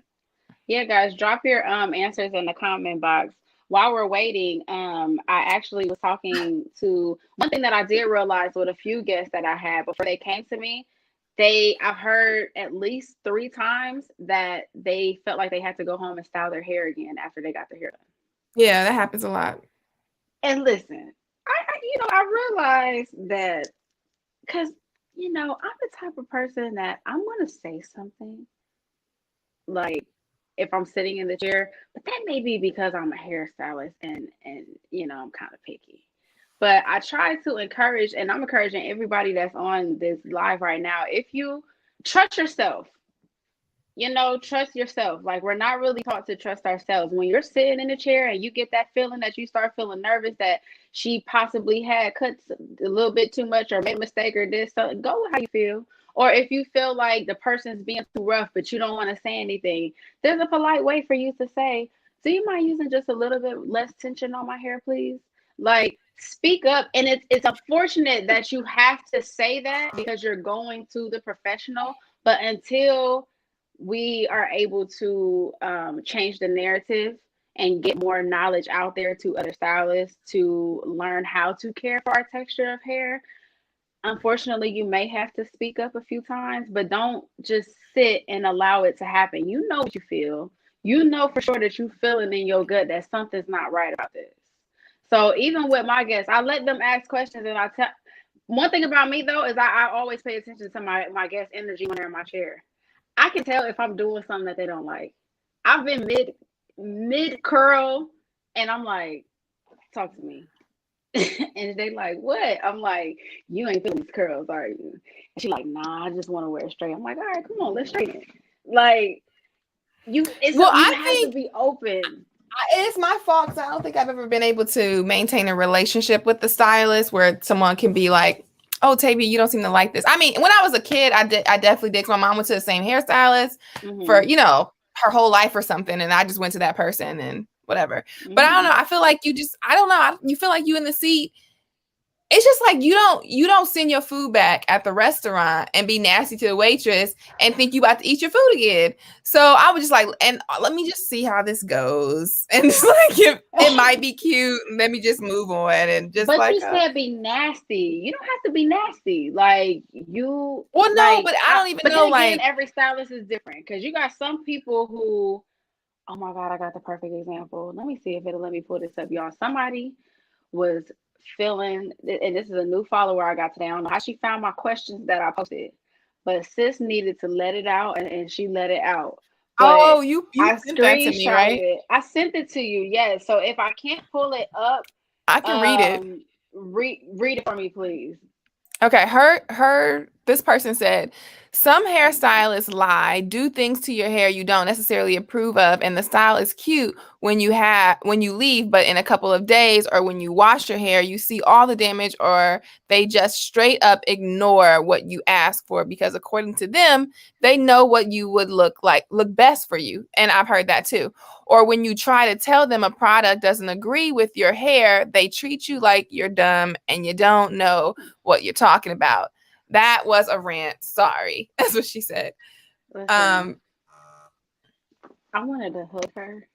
yeah, guys, drop your answers in the comment box. While we're waiting, I actually was talking to one thing that I did realize with a few guests that I had before they came to me. I've heard at least 3 times that they felt like they had to go home and style their hair again after they got their hair done. Yeah, that happens a lot. And listen, I realized that because I'm the type of person that I'm gonna say something like if I'm sitting in the chair, but that may be because I'm a hairstylist and I'm kind of picky. But I try to encourage, and I'm encouraging everybody that's on this live right now, if you trust yourself, trust yourself. Like, we're not really taught to trust ourselves. When you're sitting in a chair and you get that feeling that you start feeling nervous that she possibly had cut a little bit too much or made a mistake or this, so go with how you feel. Or if you feel like the person's being too rough, but you don't want to say anything, there's a polite way for you to say, do you mind using just a little bit less tension on my hair, please? Like, speak up. And it's unfortunate that you have to say that because you're going to the professional, but until we are able to change the narrative and get more knowledge out there to other stylists to learn how to care for our texture of hair. Unfortunately, you may have to speak up a few times, but don't just sit and allow it to happen. You know what you feel. You know for sure that you feeling in your gut that something's not right about this. So even with my guests, I let them ask questions, and I tell. One thing about me though is I always pay attention to my guest energy when they're in my chair. I can tell if I'm doing something that they don't like. I've been mid curl, and I'm like, talk to me. And they like, what? I'm like, you ain't feeling these curls, are you? And she like, nah, I just want to wear it straight. I'm like, all right, come on, let's straighten it. Like, you have to be open. It's my fault because I don't think I've ever been able to maintain a relationship with the stylist where someone can be like, oh, Tavy, you don't seem to like this. I mean, when I was a kid, I definitely did. My mom went to the same hairstylist for, her whole life or something. And I just went to that person and whatever. But I don't know. I feel like I don't know. You feel like you in the seat. It's just like you don't send your food back at the restaurant and be nasty to the waitress and think you about to eat your food again. So I was just like, and let me just see how this goes. And it's like it might be cute. Let me just move on and just. But you said be nasty. You don't have to be nasty. Like you. Well, no, but I don't even know. But again, every stylist is different because you got some people who. Oh my God, I got the perfect example. Let me see if it'll let me pull this up, y'all. Somebody was feeling, and this is a new follower I got today. I don't know how she found my questions that I posted, but sis needed to let it out, and she let it out. But you sent that to me, right? I sent it to you, yes. So if I can't pull it up, I can read it. Read it for me, please. Okay, this person said, some hairstylists lie, do things to your hair you don't necessarily approve of, and the style is cute when you leave, but in a couple of days or when you wash your hair, you see all the damage, or they just straight up ignore what you ask for because according to them, they know what you would look best for you. And I've heard that too. Or when you try to tell them a product doesn't agree with your hair, they treat you like you're dumb and you don't know what you're talking about. That was a rant. Sorry. That's what she said. Listen, I wanted to hook her.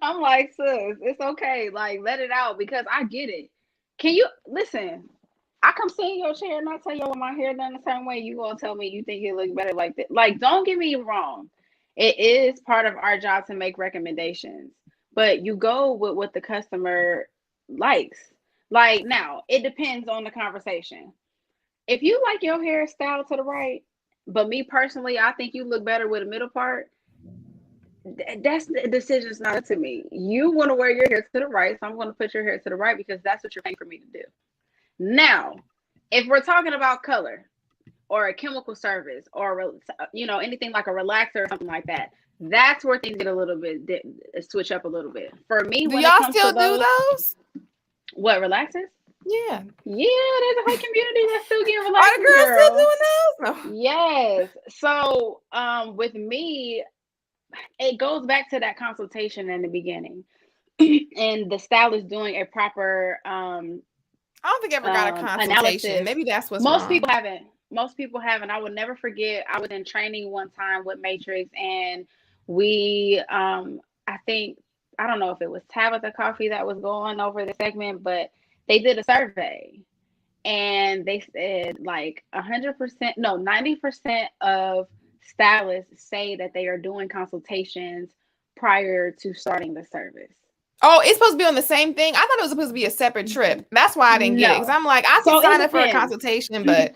I'm like, sis, it's okay. Like, let it out because I get it. Can you listen? I come sit in your chair and I tell you my hair done the same way. You gonna tell me you think it looks better like that? Like, don't get me wrong. It is part of our job to make recommendations, but you go with what the customer likes. Like, now, it depends on the conversation. If you like your hairstyle to the right, but me personally, I think you look better with a middle part, that's the decision's not up to me. You want to wear your hair to the right, so I'm going to put your hair to the right because that's what you're paying for me to do. Now, if we're talking about color or a chemical service or, anything like a relaxer or something like that, that's where things get a little bit, switch up a little bit. For me, do y'all still do those? What, relaxers? Yeah. Yeah, there's a whole community that's still getting relaxers. Are the girls still doing those? No. Yes. So with me, it goes back to that consultation in the beginning. And the stylist doing a proper I don't think I ever got a consultation. Analysis. Maybe that's what's Most wrong. people haven't. Most people haven't. I would never forget. I was in training one time with Matrix, and we I don't know if it was Tabitha Coffee that was going over the segment, but they did a survey and they said like 90% of stylists say that they are doing consultations prior to starting the service. Oh, it's supposed to be on the same thing? I thought it was supposed to be a separate trip. That's why I didn't get it. Because I'm like, I can sign up for a consultation, but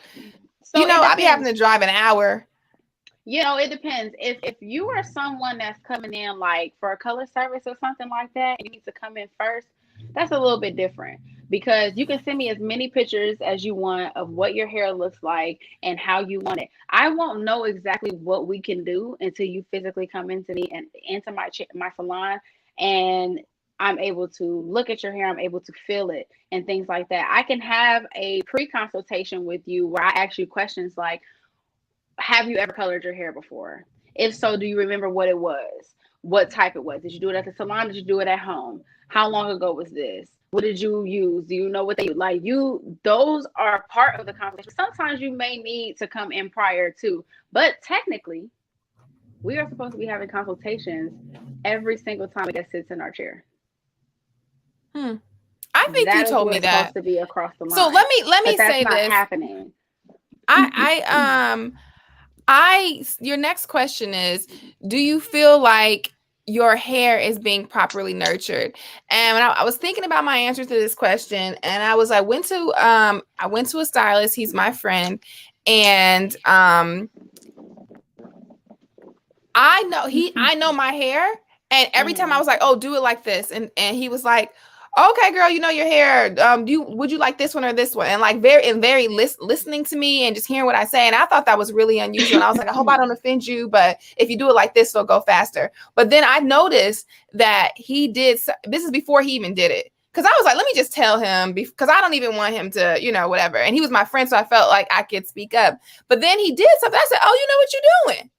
I be having to drive an hour. It depends. If you are someone that's coming in like for a color service or something like that, and you need to come in first, that's a little bit different because you can send me as many pictures as you want of what your hair looks like and how you want it. I won't know exactly what we can do until you physically come into me and into my salon, and I'm able to look at your hair, I'm able to feel it and things like that. I can have a pre-consultation with you where I ask you questions like, have you ever colored your hair before? If so, do you remember what it was? What type it was? Did you do it at the salon? Did you do it at home? How long ago was this? What did you use? Do you know what they like? Those are part of the conversation. Sometimes you may need to come in prior to, but technically, we are supposed to be having consultations every single time a guest sits in our chair. I think you That is told what me it's supposed that. to be across the So line. let me But that's say not this. happening. Your next question is, do you feel like your hair is being properly nurtured? And when I was thinking about my answer to this question, and I went to a stylist. He's my friend, and I know my hair, and every time I was like, oh, do it like this, and he was like, okay, girl, you know your hair. Would you like this one or this one? And like very listening to me and just hearing what I say. And I thought that was really unusual. And I was like, I hope I don't offend you, but if you do it like this, it'll go faster. But then I noticed that this is before he even did it. Because I was like, let me just tell him, because I don't even want him to, whatever. And he was my friend, so I felt like I could speak up. But then he did something. I said, oh, you know what you're doing?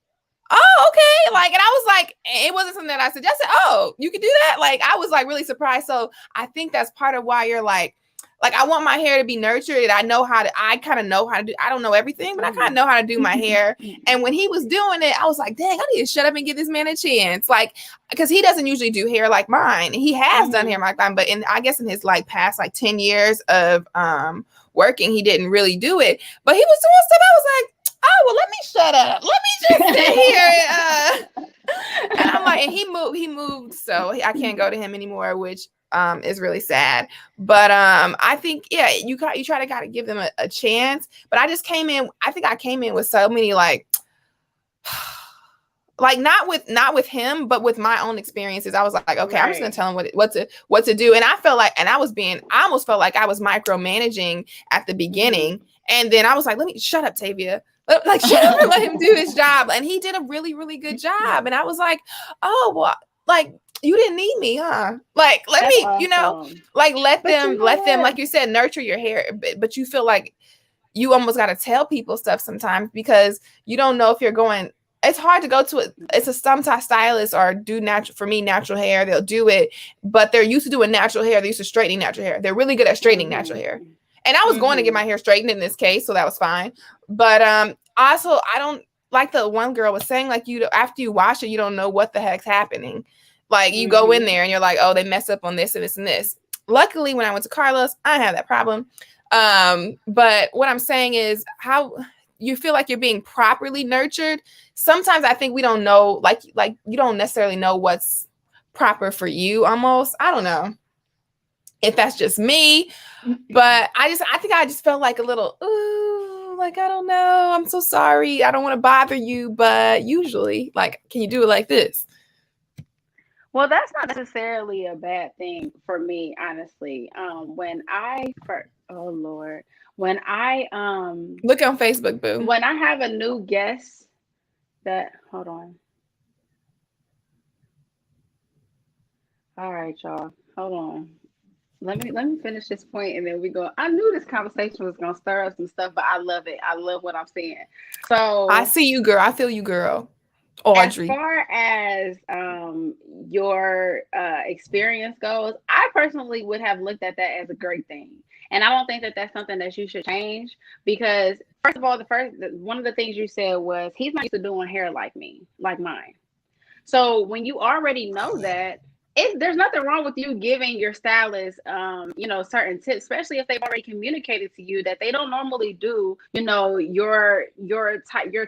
Oh, okay. Like, and I was like, it wasn't something that I suggested. Oh, you could do that. Like, I was like really surprised. So I think that's part of why you're like, I want my hair to be nurtured. I kind of know how to do, I don't know everything, but I kind of know how to do my hair. And when he was doing it, I was like, dang, I need to shut up and give this man a chance. Like, because he doesn't usually do hair like mine. He has done hair like mine, but I guess in his like past like 10 years of working, he didn't really do it. But he was doing stuff. I was like, oh, well, let me shut up. Let me just sit here. And I'm like, and he moved, so I can't go to him anymore, which is really sad. But I think, yeah, you try to gotta give them a chance. But I came in with so many like not with him, but with my own experiences. I was like, okay, right. I'm just gonna tell him what to do. And I almost felt like I was micromanaging at the beginning. And then I was like, let me shut up, Tavia. Like, shut up and let him do his job. And he did a really, really good job. And I was like, oh, well, like, you didn't need me, huh? Like, let them, like you said, nurture your hair. But you feel like you almost got to tell people stuff sometimes because you don't know if you're going. It's hard to go to it. It's a sometimes stylist or do natural hair. They'll do it, but they're used to doing natural hair. They're used to straightening natural hair. They're really good at straightening natural hair. And I was going to get my hair straightened in this case, so that was fine. But also, I don't like the one girl was saying, like, after you wash it, you don't know what the heck's happening. Like, you go in there and you're like, oh, they mess up on this and this and this. Luckily, when I went to Carlos, I didn't have that problem. But what I'm saying is how you feel like you're being properly nurtured. Sometimes I think we don't know, like you don't necessarily know what's proper for you almost. I don't know if that's just me, but I think I just felt like a little, ooh, like, I don't know. I'm so sorry. I don't want to bother you, but usually, like, can you do it like this? Well, that's not necessarily a bad thing for me, honestly. When I look on Facebook, boo. When I have a new guest hold on. All right, y'all. Hold on. Let me finish this point and then we go. I knew this conversation was gonna stir up some stuff, but I love it. I love what I'm saying. So I see you, girl. I feel you, girl. Audrey. As far as your experience goes, I personally would have looked at that as a great thing. And I don't think that that's something that you should change because, first of all, one of the things you said was he's not used to doing hair like mine. So when you already know that, there's nothing wrong with you giving your stylist, certain tips, especially if they've already communicated to you that they don't normally do, your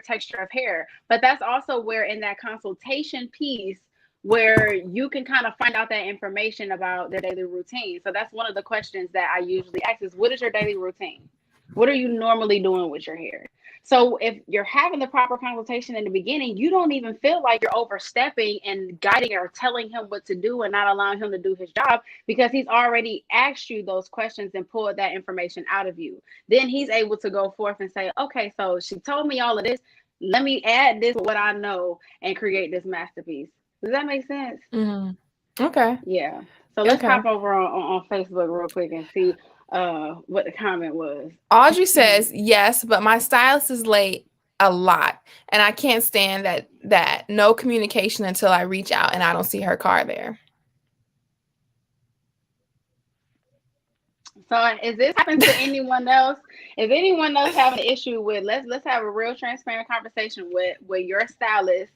texture of hair. But that's also where in that consultation piece where you can kind of find out that information about their daily routine. So that's one of the questions that I usually ask is, what is your daily routine? What are you normally doing with your hair? So if you're having the proper consultation in the beginning, you don't even feel like you're overstepping and guiding or telling him what to do and not allowing him to do his job, because he's already asked you those questions and pulled that information out of you. Then he's able to go forth and say, okay, so she told me all of this. Let me add this with what I know and create this masterpiece. Does that make sense? Mm-hmm. Okay. Yeah. So let's Okay. hop over on Facebook real quick and see what the comment was. Audrey says, yes, but my stylist is late a lot. And I can't stand that no communication until I reach out and I don't see her car there. So is this happening to anyone else? Is anyone else having an issue with, let's have a real transparent conversation with your stylist,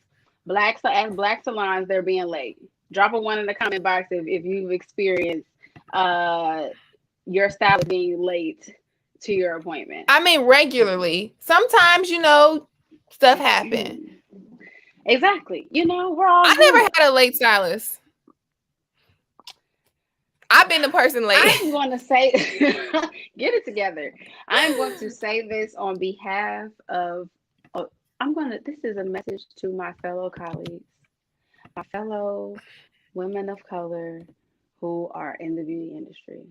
black salons, they're being late. Drop a one in the comment box if you've experienced your stylist being late to your appointment. I mean, regularly. Sometimes, stuff happen. Exactly. We're all I never had a late stylist. I've been the person late. I'm going to say, get it together. I'm going to say this on behalf of, this is a message to my fellow colleagues, my fellow women of color who are in the beauty industry.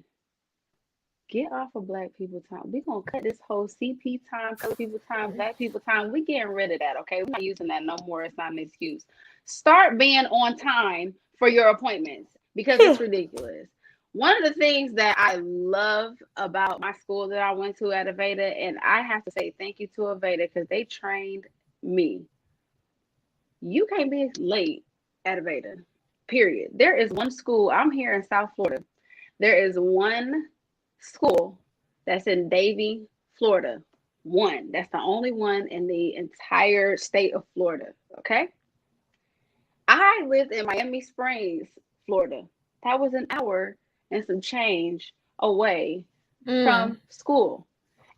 Get off of black people time. We're going to cut this whole CP time, color people time, black people time. We're getting rid of that, okay? We're not using that no more. It's not an excuse. Start being on time for your appointments because it's ridiculous. One of the things that I love about my school that I went to at Aveda, and I have to say thank you to Aveda because they trained me. You can't be late at Aveda, period. There is one school. I'm here in South Florida. There is one school that's in Davie, Florida. One. That's the only one in the entire state of Florida. Okay. I lived in Miami Springs, Florida. That was an hour and some change away from school.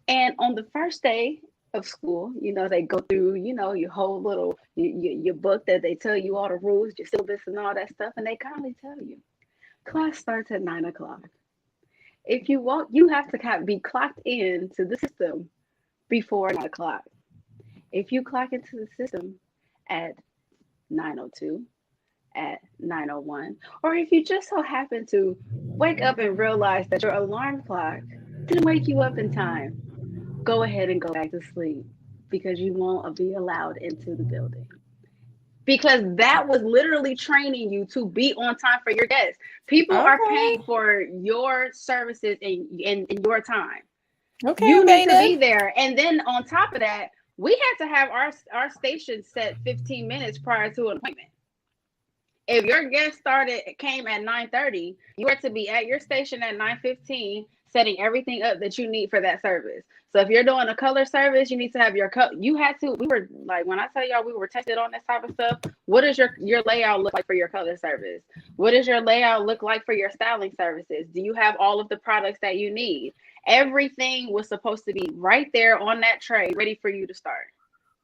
And on the first day of school, they go through, your whole little your book that they tell you all the rules, your syllabus and all that stuff, and they kindly tell you class starts at 9:00. If you walk, you have to be clocked in to the system before 9:00. If you clock into the system at 9:02, at 9:01, or if you just so happen to wake up and realize that your alarm clock didn't wake you up in time, go ahead and go back to sleep because you won't be allowed into the building. Because that was literally training you to be on time for your guests. People are paying for your services in your time. Okay, you need to be there. And then on top of that, we had to have our station set 15 minutes prior to an appointment. If your guest came at 9:30, you were to be at your station at 9:15, setting everything up that you need for that service. So if you're doing a color service, you need to have your we were like, when I tell y'all we were tested on this type of stuff, what does your layout look like for your color service? What does your layout look like for your styling services? Do you have all of the products that you need? Everything was supposed to be right there on that tray, ready for you to start.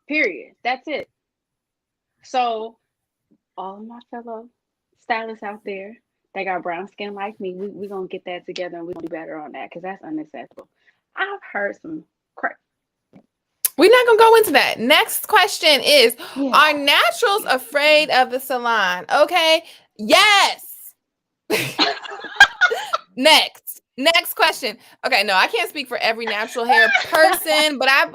Period. That's it. So all of my fellow stylists out there that got brown skin like me, we're going to get that together and we're going to do better on that because that's unacceptable. I've heard some crap. We're not going to go into that. Next question is, are naturals afraid of the salon? Okay. Yes. Next question. Okay. No, I can't speak for every natural hair person, but I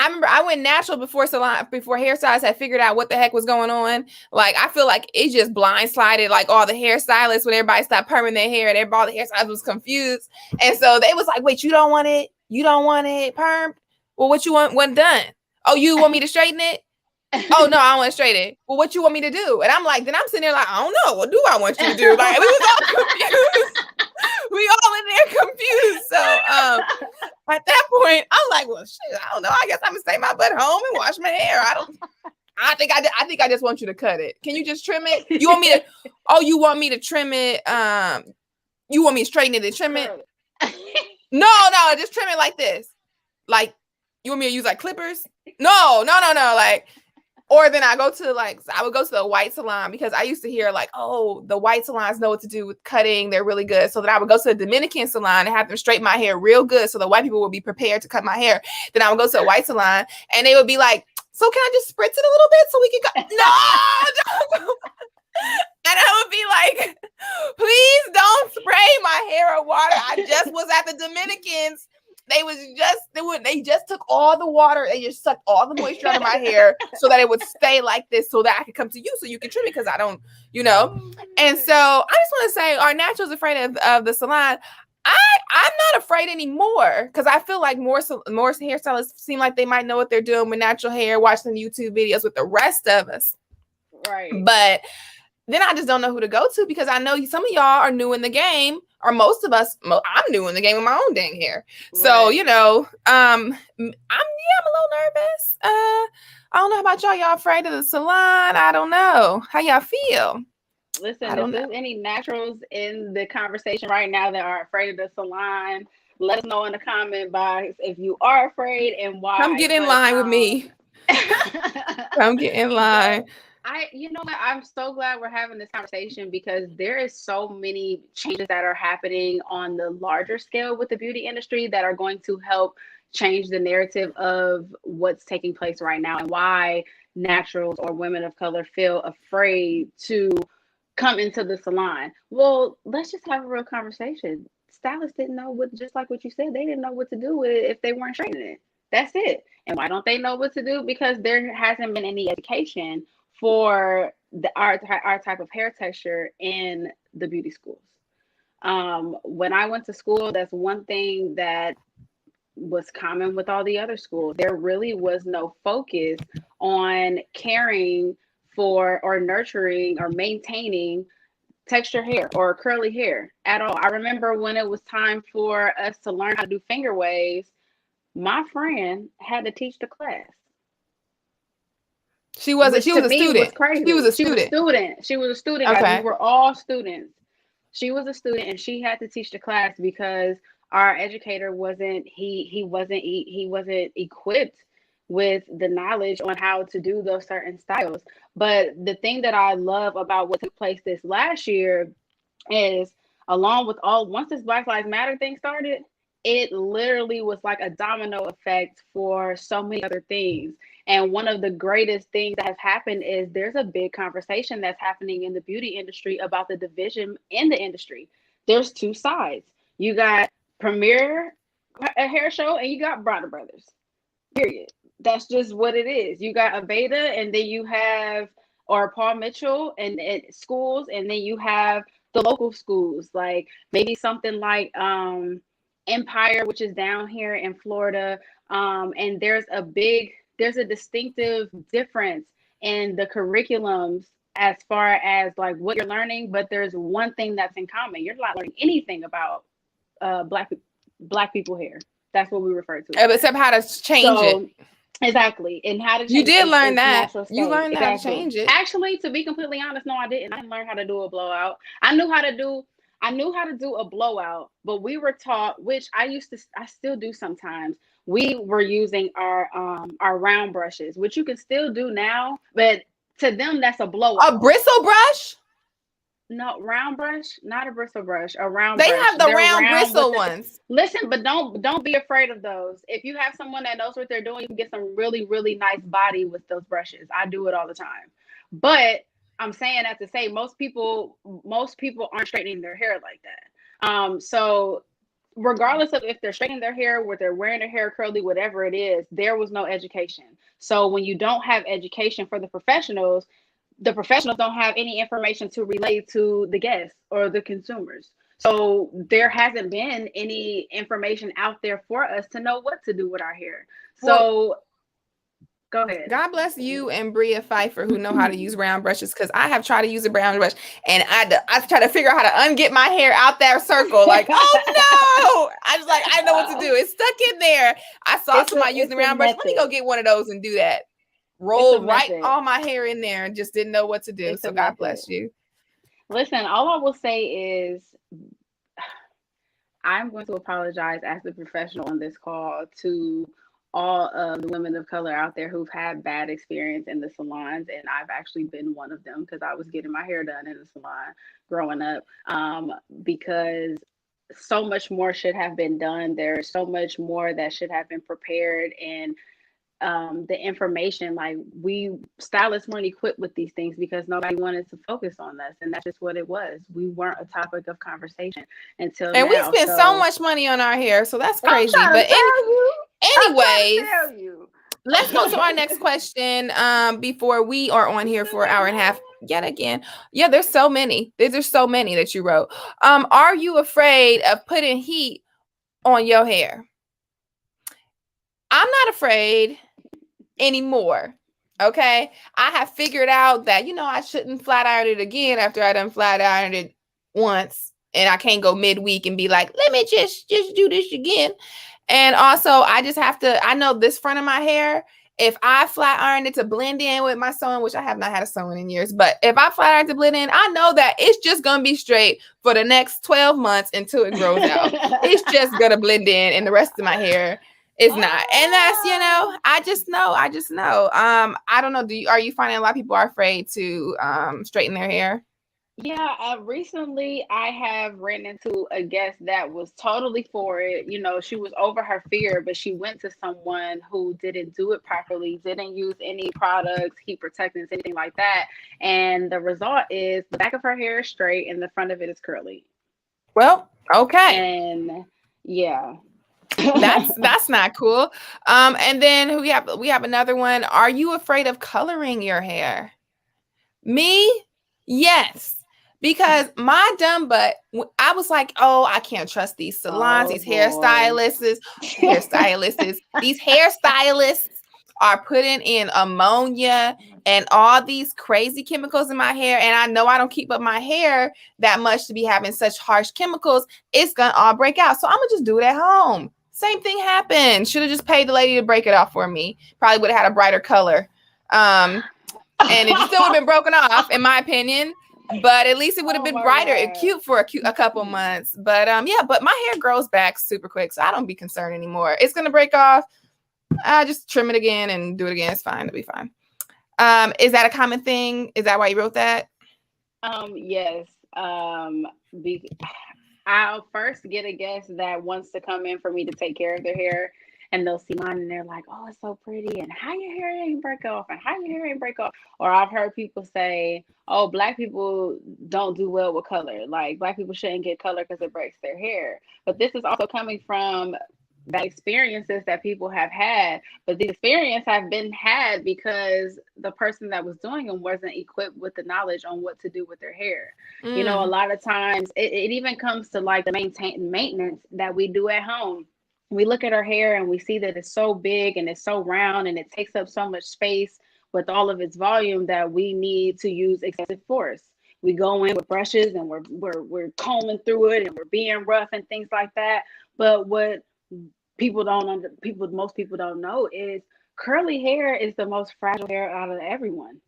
remember I went natural before hairstylists had figured out what the heck was going on. Like, I feel like it just blindsided like all the hairstylists when everybody stopped perming their hair and all the hairstylists was confused. And so they was like, wait, you don't want it? You don't want it permed? Well, what you want wasn't done. Oh, you want me to straighten it? Oh, no, I don't want to straighten it. Well, what you want me to do? And I'm like, then I'm sitting there like, I don't know. What do I want you to do? Like, we was all confused. We all in there confused. So at that point, I'm like, well, shit, I don't know. I guess I'm gonna stay my butt home and wash my hair. I think I just want you to cut it. Can you just trim it? You want me to? Oh, you want me to trim it? You want me to straighten it and trim it? No, just trim it like this. Like, you want me to use like clippers? No. Like, Or then I would go to the white salon because I used to hear like, oh, the white salons know what to do with cutting. They're really good. So then I would go to the Dominican salon and have them straighten my hair real good. So the white people would be prepared to cut my hair. Then I would go to a white salon and they would be like, so can I just spritz it a little bit so we can go? No, don't. And I would be like, please don't spray my hair with water. I just was at the Dominicans. They just took all the water and just sucked all the moisture out of my hair so that it would stay like this so that I could come to you so you can trim it because I don't, And so I just want to say our naturals afraid of the salon. I'm not afraid anymore because I feel like more hairstylists seem like they might know what they're doing with natural hair, watching YouTube videos with the rest of us. Right. But then I just don't know who to go to because I know some of y'all are new in the game, or most of us. I'm new in the game with my own dang hair, right. So I'm a little nervous. I don't know about y'all. Y'all afraid of the salon? I don't know. How y'all feel? Listen, if there's any naturals in the conversation right now that are afraid of the salon, let us know in the comment box if you are afraid and why. Come get in line with me. Come get in line. You know what? I'm so glad we're having this conversation because there is so many changes that are happening on the larger scale with the beauty industry that are going to help change the narrative of what's taking place right now and why naturals or women of color feel afraid to come into the salon. Well, let's just have a real conversation. Stylists didn't know just like what you said, they didn't know what to do with it if they weren't straightening it. That's it. And why don't they know what to do? Because there hasn't been any education for our type of hair texture in the beauty schools. When I went to school, that's one thing that was common with all the other schools. There really was no focus on caring for or nurturing or maintaining texture hair or curly hair at all. I remember when it was time for us to learn how to do finger waves, my friend had to teach the class. She was a student. She was a student. Okay. We were all students. She was a student and she had to teach the class because our educator wasn't equipped with the knowledge on how to do those certain styles. But the thing that I love about what took place this last year is once this Black Lives Matter thing started, it literally was like a domino effect for so many other things. And one of the greatest things that has happened is there's a big conversation that's happening in the beauty industry about the division in the industry. There's two sides. You got Premier Hair Show and you got Bronner Brothers. Period. That's just what it is. You got Aveda and then you have Paul Mitchell and schools, and then you have the local schools, like maybe something like Empire, which is down here in Florida. And there's a distinctive difference in the curriculums as far as like what you're learning, but there's one thing that's in common. You're not learning anything about black people hair. That's what we refer to. Except how to change it. Exactly. And how to change it. You did learn that. You learned how to change it. Actually, to be completely honest, no, I didn't. I didn't learn how to do a blowout. I knew how to do a blowout, but we were taught, which I still do sometimes. We were using our round brushes, which you can still do now, but to them that's a blowout. A bristle brush? No, round brush, not a bristle brush, a round brush. They have the round bristle ones. Listen, but don't be afraid of those. If you have someone that knows what they're doing, you can get some really, really nice body with those brushes. I do it all the time. But I'm saying that to say most people aren't straightening their hair like that. So regardless of if they're straightening their hair, whether they're wearing their hair curly, whatever it is, there was no education. So when you don't have education for the professionals don't have any information to relay to the guests or the consumers. So there hasn't been any information out there for us to know what to do with our hair. So go ahead. God bless you and Bria Pfeiffer who know how to use round brushes, because I have tried to use a brown brush and I try to figure out how to unget my hair out that circle. Like, oh no! I know what to do. It's stuck in there. I saw somebody using the round brush. Let me go get one of those and do that. Rolled right all my hair in there and just didn't know what to do. So God bless you. Listen, all I will say is I'm going to apologize as the professional on this call to all of the women of color out there who've had bad experience in the salons, and I've actually been one of them because I was getting my hair done in the salon growing up. Because so much more should have been done. There's so much more that should have been prepared, and the information, like, we stylists weren't equipped with these things because nobody wanted to focus on us, and that's just what it was. We weren't a topic of conversation until And we now. spend so So much money on our hair, so that's I'm crazy. trying But to tell you. I'm trying to anyways, tell you. let's go to our next question. Before we are on here for an hour and a half yet again. Yeah, there's so many. There's so many that you wrote. Are you afraid of putting heat on your hair? I'm not afraid anymore. Okay. I have figured out that, I shouldn't flat iron it again after I done flat ironed it once. And I can't go midweek and be like, let me just do this again. And also, I just have to, I know this front of my hair, if I flat iron it to blend in with my sewing, which I have not had a sewing in years, but if I flat iron to blend in, I know that it's just going to be straight for the next 12 months until it grows out. It's just going to blend in, and the rest of my hair is not. And that's, I just know. I don't know. Are you finding a lot of people are afraid to straighten their hair? Yeah, recently I have ran into a guest that was totally for it. She was over her fear, but she went to someone who didn't do it properly, didn't use any products, heat protectants, anything like that. And the result is the back of her hair is straight and the front of it is curly. Well, okay. And yeah. That's not cool. And then we have another one. Are you afraid of coloring your hair? Me? Yes. Because my dumb butt, I was like, oh, I can't trust these salons, Oh these boy. these hairstylists are putting in ammonia and all these crazy chemicals in my hair. And I know I don't keep up my hair that much to be having such harsh chemicals. It's going to all break out. So I'm going to just do it at home. Same thing happened. Should have just paid the lady to break it off for me. Probably would have had a brighter color. And it still would have been broken off, in my opinion. But at least it would have been brighter and cute for a couple months. But but my hair grows back super quick, so I don't be concerned anymore. It's gonna break off. I just trim it again and do it again. It's fine. It'll be fine. Is that a common thing? Is that why you wrote that? Yes. I'll first get a guest that wants to come in for me to take care of their hair, and they'll see mine and they're like, "Oh, it's so pretty," and how your hair ain't break off, and how your hair ain't break off. Or I've heard people say, "Oh, black people don't do well with color. Like, black people shouldn't get color because it breaks their hair." But this is also coming from bad experiences that people have had, but the experience have been had because the person that was doing them wasn't equipped with the knowledge on what to do with their hair. A lot of times it even comes to like the maintenance that we do at home. We look at our hair and we see that it's so big and it's so round and it takes up so much space with all of its volume that we need to use excessive force. We go in with brushes and we're combing through it and we're being rough and things like that. But what most people don't know is curly hair is the most fragile hair out of everyone.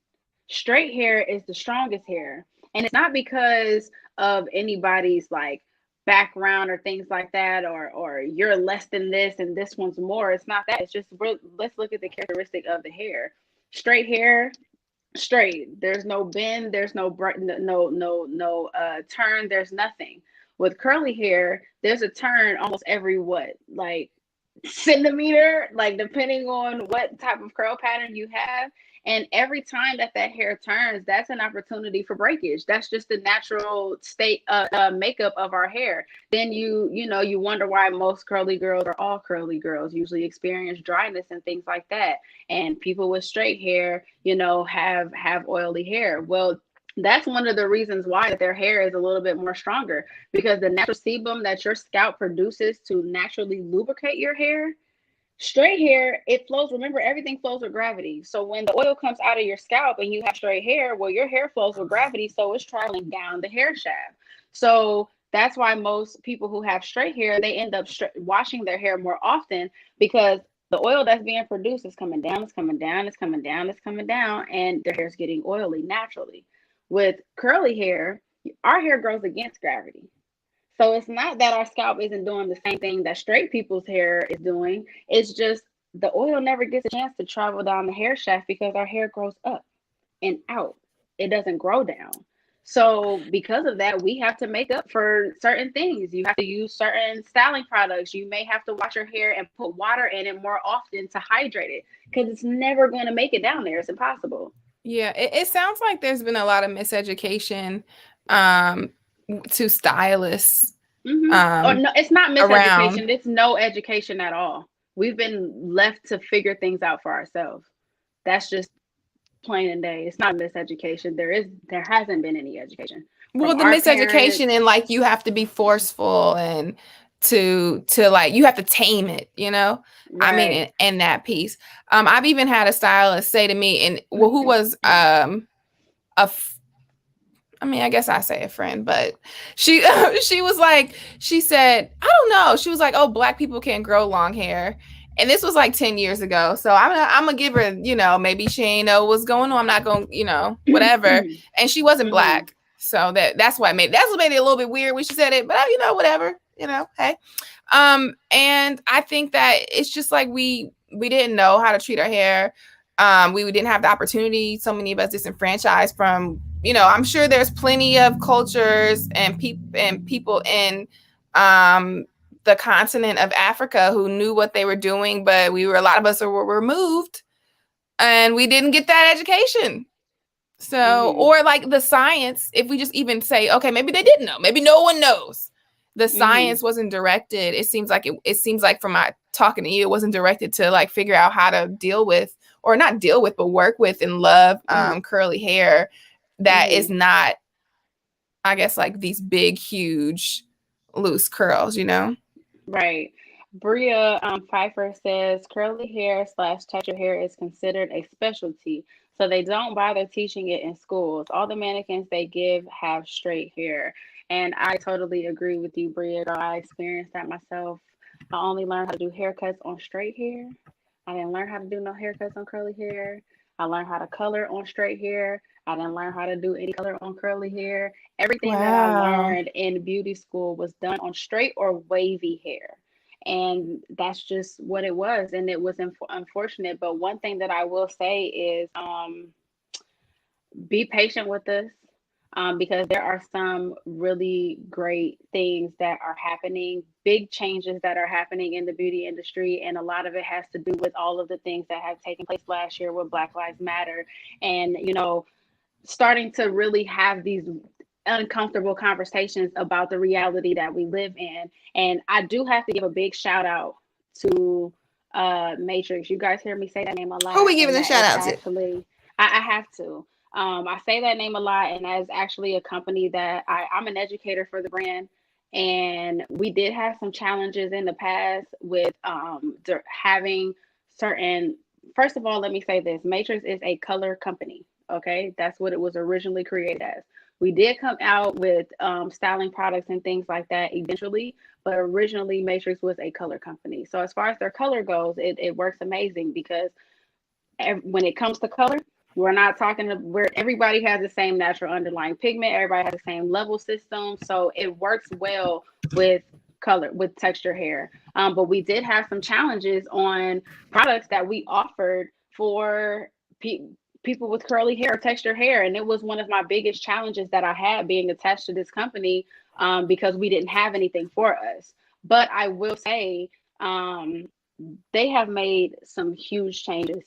Straight hair is the strongest hair, and it's not because of anybody's like background or things like that, or you're less than this and this one's more. It's not that. It's just let's look at the characteristic of the hair. Straight hair, straight. There's no bend. There's no turn. There's nothing. With curly hair, there's a turn almost every what, like, centimeter, like, depending on what type of curl pattern you have. And every time that hair turns, that's an opportunity for breakage. That's just the natural state makeup of our hair. Then you wonder why most curly girls, or all curly girls, usually experience dryness and things like that. And people with straight hair, have oily hair. Well, that's one of the reasons why their hair is a little bit more stronger, because the natural sebum that your scalp produces to naturally lubricate your hair, straight hair, it flows. Remember, everything flows with gravity. So when the oil comes out of your scalp and you have straight hair, well, your hair flows with gravity, so it's traveling down the hair shaft. So that's why most people who have straight hair, they end up washing their hair more often, because the oil that's being produced is coming down, it's coming down, it's coming down, it's coming down, and their hair is getting oily naturally. With curly hair, our hair grows against gravity. So it's not that our scalp isn't doing the same thing that straight people's hair is doing. It's just the oil never gets a chance to travel down the hair shaft because our hair grows up and out. It doesn't grow down. So because of that, we have to make up for certain things. You have to use certain styling products. You may have to wash your hair and put water in it more often to hydrate it because it's never going to make it down there. It's impossible. Yeah, it sounds like there's been a lot of miseducation um, to stylists Or um, no, it's not around. miseducation. It's no education at all. We've been left to figure things out for ourselves. That's just plain and day. It's not miseducation. There hasn't been any education from Well, the our parents. miseducation and like you have to be forceful and to like you have to tame it, you know. I mean, Right. in that piece, I've even had a stylist say to me, and well, who was a I mean, I guess I say a friend, but she she was like, she said, I don't know. She was like, oh, black people can't grow long hair. And this was like 10 years ago. So I'm gonna give her, you know, maybe she ain't know what's going on. I'm not gonna, you know, whatever. And she wasn't Hmm. black. So that's what made it a little bit weird when she said it, but you know, whatever, you know, hey. And I think that it's just like we didn't know how to treat our hair. We didn't have the opportunity. So many of us disenfranchised from, you know, I'm sure there's plenty of cultures and people in the continent of Africa who knew what they were doing, but a lot of us were removed and we didn't get that education. So, Hmm. or like the science, if we just even say, okay, maybe they didn't know, maybe no one knows. The Hmm. science wasn't directed. It seems like from my talking to you, it wasn't directed to like figure out how to deal with, or not deal with, but work with and love curly hair that is Hmm. not, I guess, like these big, huge, loose curls, you know? Right. Bria Pfeiffer says curly hair slash texture hair is considered a specialty, so they don't bother teaching it in schools. All the mannequins they give have straight hair. And I totally agree with you, Bria. Girl, I experienced that myself. I only learned how to do haircuts on straight hair. I didn't learn how to do no haircuts on curly hair. I learned how to color on straight hair. I didn't learn how to do any color on curly hair. Everything that I Wow. learned in beauty school was done on straight or wavy hair. And that's just what it was. And it was unfortunate. But one thing that I will say is be patient with us, because there are some really great things that are happening, big changes that are happening in the beauty industry. And a lot of it has to do with all of the things that have taken place last year with Black Lives Matter. And, starting to really have these uncomfortable conversations about the reality that we live in. And I do have to give a big shout out to Matrix. You guys hear me say that name a Who lot, we giving and a that shout is out to? actually, I have to. I say that name a lot, and that is actually a company that I'm an educator for the brand. And we did have some challenges in the past with having certain. First of all, let me say this: Matrix is a color company. Okay, that's what it was originally created as. We did come out with styling products and things like that eventually, but originally Matrix was a color company. So as far as their color goes, it works amazing because when it comes to color, we're not talking to where everybody has the same natural underlying pigment, everybody has the same level system, so it works well with color with texture hair. But we did have some challenges on products that we offered for people with curly hair or texture hair, and it was one of my biggest challenges that I had being attached to this company, because we didn't have anything for us. But I will say, um, they have made some huge changes,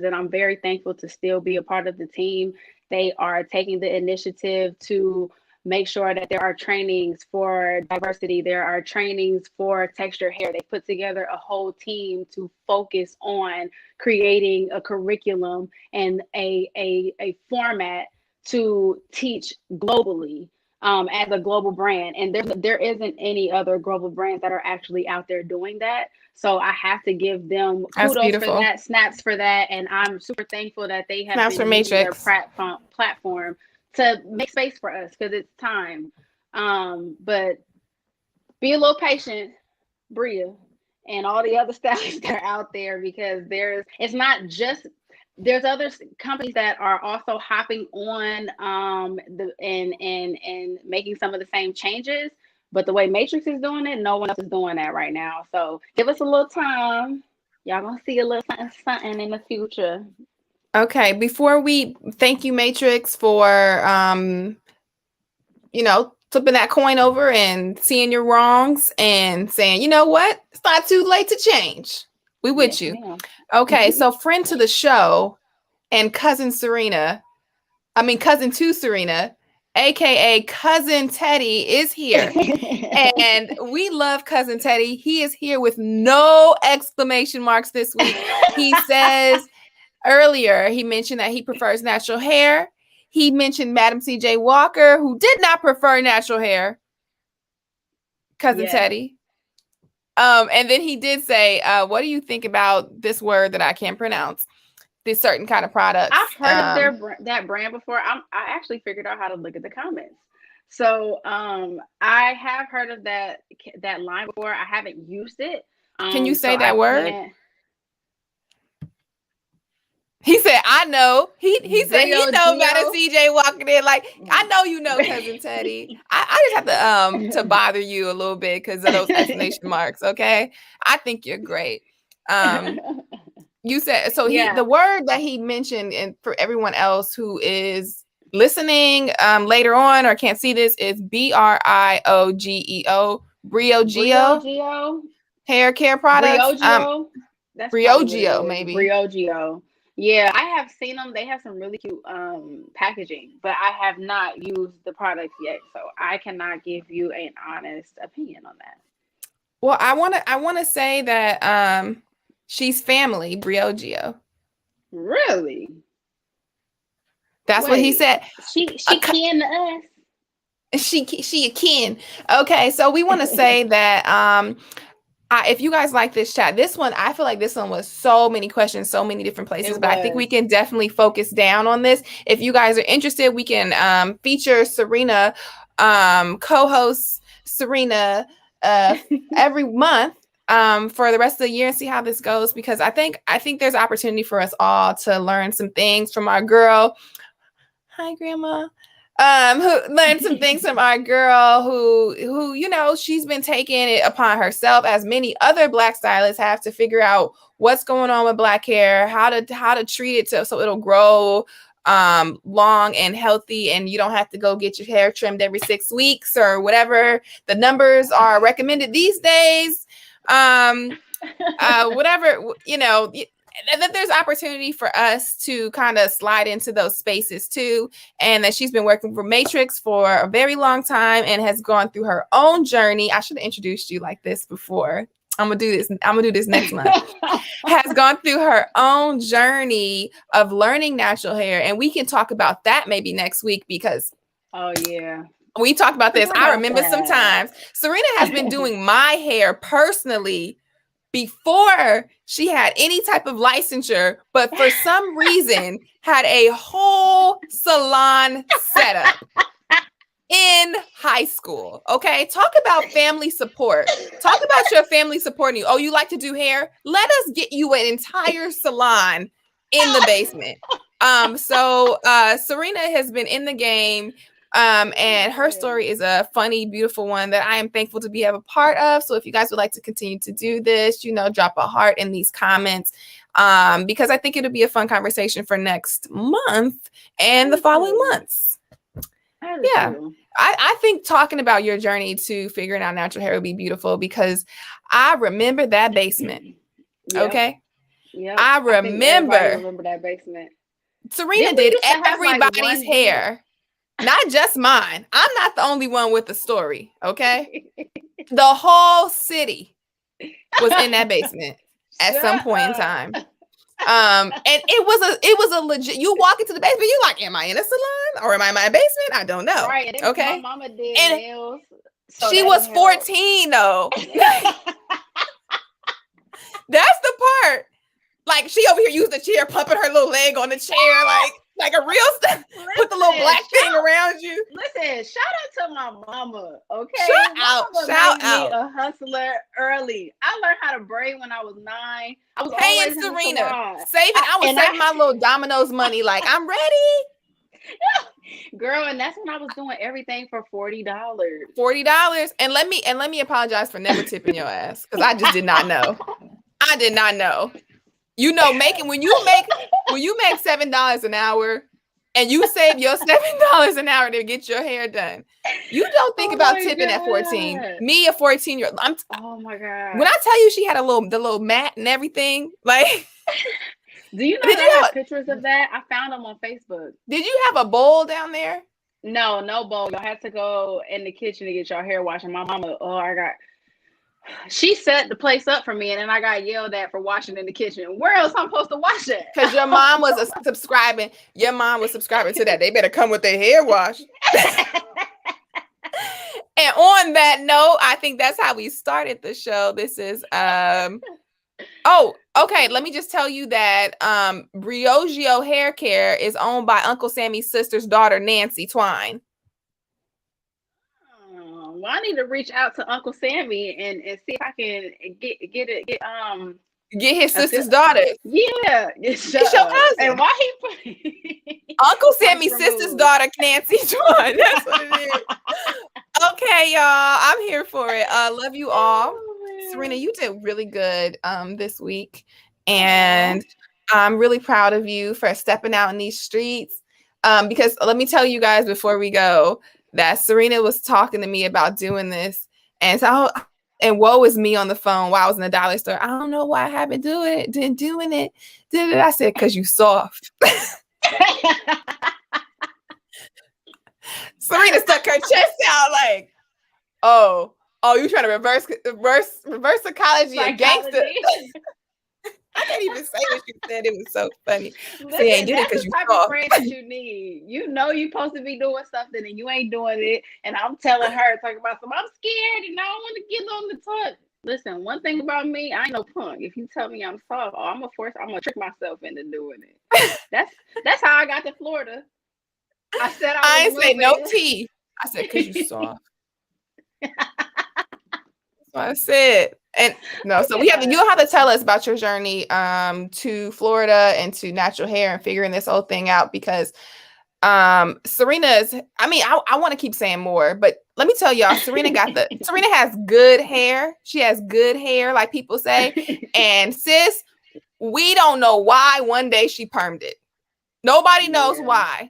and I'm very thankful to still be a part of the team. They are taking the initiative to make sure that there are trainings for diversity, there are trainings for texture hair. They put together a whole team to focus on creating a curriculum and a format to teach globally, as a global brand. And there isn't any other global brands that are actually out there doing that. So I have to give them That's kudos for beautiful. that, snaps for that, and I'm super thankful that they have Snaps for been using their Matrix. platform to make space for us because it's time. But be a little patient, Bria, and all the other stylists that are out there, because it's not just there's other companies that are also hopping on, the and making some of the same changes, but the way Matrix is doing it, no one else is doing that right now. So give us a little time. Y'all gonna see a little something, something in the future. Okay, before we thank you, Matrix, for flipping that coin over and seeing your wrongs and saying, you know what? It's not too late to change. We Yes, with you. ma'am. Okay, so friend to the show and cousin cousin to Serena, aka cousin Teddy, is here. And we love cousin Teddy. He is here with no exclamation marks this week. He says earlier, he mentioned that he prefers natural hair. He mentioned Madam CJ Walker, who did not prefer natural hair. Cousin Yes. Teddy. And then he did say, what do you think about this word that I can't pronounce? This certain kind of products. I've heard of that brand before. I actually figured out how to look at the comments. So I have heard of that line before. I haven't used it. Can you So say I that word? can't. He said, I know. He said he know about a Brio. CJ walking in. Like, I know you know, cousin Teddy. I just have to bother you a little bit because of those exclamation marks, okay? I think you're great. You said so Yeah. the word that he mentioned, and for everyone else who is listening later on or can't see this, is BRIOGEO, Briogeo Briogeo. hair care products. Briogeo. That's probably what it Briogeo, is. maybe. Briogeo. Yeah, I have seen them. They have some really cute packaging, but I have not used the products yet, so I cannot give you an honest opinion on that. Well, I wanna say that she's family, Briogeo. Really? That's what he Wait. said. She kin to us. She a kin. Okay, so we want to say that if you guys like this chat, this one, I feel like this one was so many questions, so many different places, It but I think was. we can definitely focus down on this. If you guys are interested, we can feature Serena, co-host Serena every month for the rest of the year and see how this goes, because I think there's opportunity for us all to learn some things from our girl. Hi, Grandma. Who learned some things from our girl who she's been taking it upon herself, as many other Black stylists have, to figure out what's going on with Black hair, how to treat it so it'll grow long and healthy, and you don't have to go get your hair trimmed every 6 weeks or whatever the numbers are recommended these days. Whatever, and that there's opportunity for us to kind of slide into those spaces too. And that she's been working for Matrix for a very long time and has gone through her own journey. I should have introduced you like this before. I'm gonna do this next month. Has gone through her own journey of learning natural hair, and we can talk about that maybe next week, because Oh yeah. we talked about this. I remember that. sometimes Serena has been doing my hair personally before she had any type of licensure, but for some reason had a whole salon setup in high school. Okay, talk about family support. Talk about your family supporting you. Oh, you like to do hair? Let us get you an entire salon in the basement. So Serena has been in the game. And her story is a funny, beautiful one that I am thankful to be a part of. So if you guys would like to continue to do this, drop a heart in these comments, because I think it'll be a fun conversation for next month and the following months. Yeah, I think talking about your journey to figuring out natural hair would be beautiful, because I remember that basement. Yep. Okay. Yeah, I remember that basement. Serena did everybody's hair. Not just mine. I'm not the only one with the story, okay? The whole city was in that basement at some point in time. And it was a legit, you walk into the basement, you're like, am I in a salon or am I in my basement? I don't know. Right. Okay. My mama did nails. So she was 14 though. That's the part. Like, she over here used the chair, pumping her little leg on the chair, like a real stuff. Put the little black thing around you. Listen, shout out to my mama. Okay. Shout out. Me a hustler early. I learned how to braid when I was 9. I was paying Serena. I was saving my little Domino's money. Like, I'm ready. Girl, and that's when I was doing everything for $40. $40. And let me apologize for never tipping your ass, because I just did not know. I did not know. You know, when you make $7 an hour and you save your $7 an hour to get your hair done, you don't think Oh about my tipping at 14. God. Me, a 14-year-old, Oh my when God. I tell you she had the little mat and everything, like Do you know did that I you have pictures of that? I found them on Facebook. have a bowl down there? No, no bowl. Y'all had to go in the kitchen to get your hair washed. And my mama, she set the place up for me, and then I got yelled at for washing in the kitchen. Where else I'm supposed to wash it? Because your mom was subscribing. Your mom was subscribing to that. They better come with their hair wash. And on that note, I think that's how we started the show. This is oh, okay. Let me just tell you that Briogeo Hair Care is owned by Uncle Sammy's sister's daughter, Nancy Twine. Well, I need to reach out to Uncle Sammy and see if I can get his sister's daughter. Yeah, it's your cousin. And why he put Uncle Sammy's sister's daughter, Nancy Twine. That's what it is. Okay, y'all. I'm here for it. Love you all. Serena, you did really good this week. And I'm really proud of you for stepping out in these streets. Because let me tell you guys before we go that Serena was talking to me about doing this. And woe is me on the phone while I was in the dollar store. I don't know why I haven't doing it. I said, because you soft. Serena stuck her chest out like, oh, you trying to reverse psychology and gangster. I can't even say what you said. It was so funny. Listen, that's the type of friend that you need. You know you're supposed to be doing something and you ain't doing it. And I'm telling her, talking about I'm scared and I don't want to get on the touch. Listen, one thing about me, I ain't no punk. If you tell me I'm soft, I'm gonna trick myself into doing it. That's how I got to Florida. I said I ain't say no tea. I said because you soft. That's what I said. And no, so you'll have to tell us about your journey to Florida and to natural hair and figuring this whole thing out because Serena's, I want to keep saying more, but let me tell y'all, Serina has good hair. She has good hair, like people say. And sis, we don't know why one day she permed it. Nobody knows why.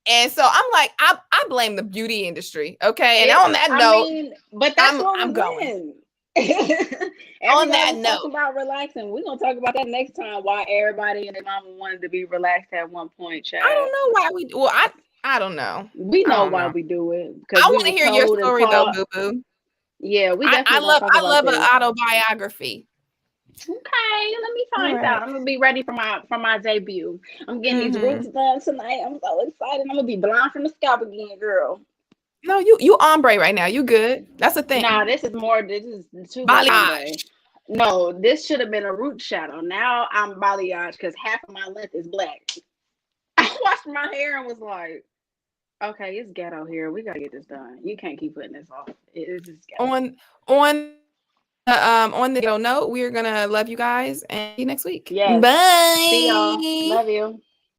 And so I'm like, I blame the beauty industry. Okay. And on that note, but that's what I'm going. On that note, talking about relaxing, we're gonna talk about that next time. Why everybody and their mama wanted to be relaxed at one point, child. I don't know why we. Well, I don't know. We know why we do it. I want to hear your story though, Boo Boo. Yeah, we definitely. I love an autobiography. Okay, let me find out. I'm gonna be ready for my debut. I'm getting these roots done tonight. I'm so excited. I'm gonna be blonde from the scalp again, girl. No, you ombre right now. You good? That's the thing. Nah, this is too balayage. No, this should have been a root shadow. Now I'm balayage because half of my length is black. I washed my hair and was like, okay, it's ghetto here. We gotta get this done. You can't keep putting this off. It's just ghetto. On the ghetto note, we're gonna love you guys and see you next week. Yes. Bye. See y'all. Love you.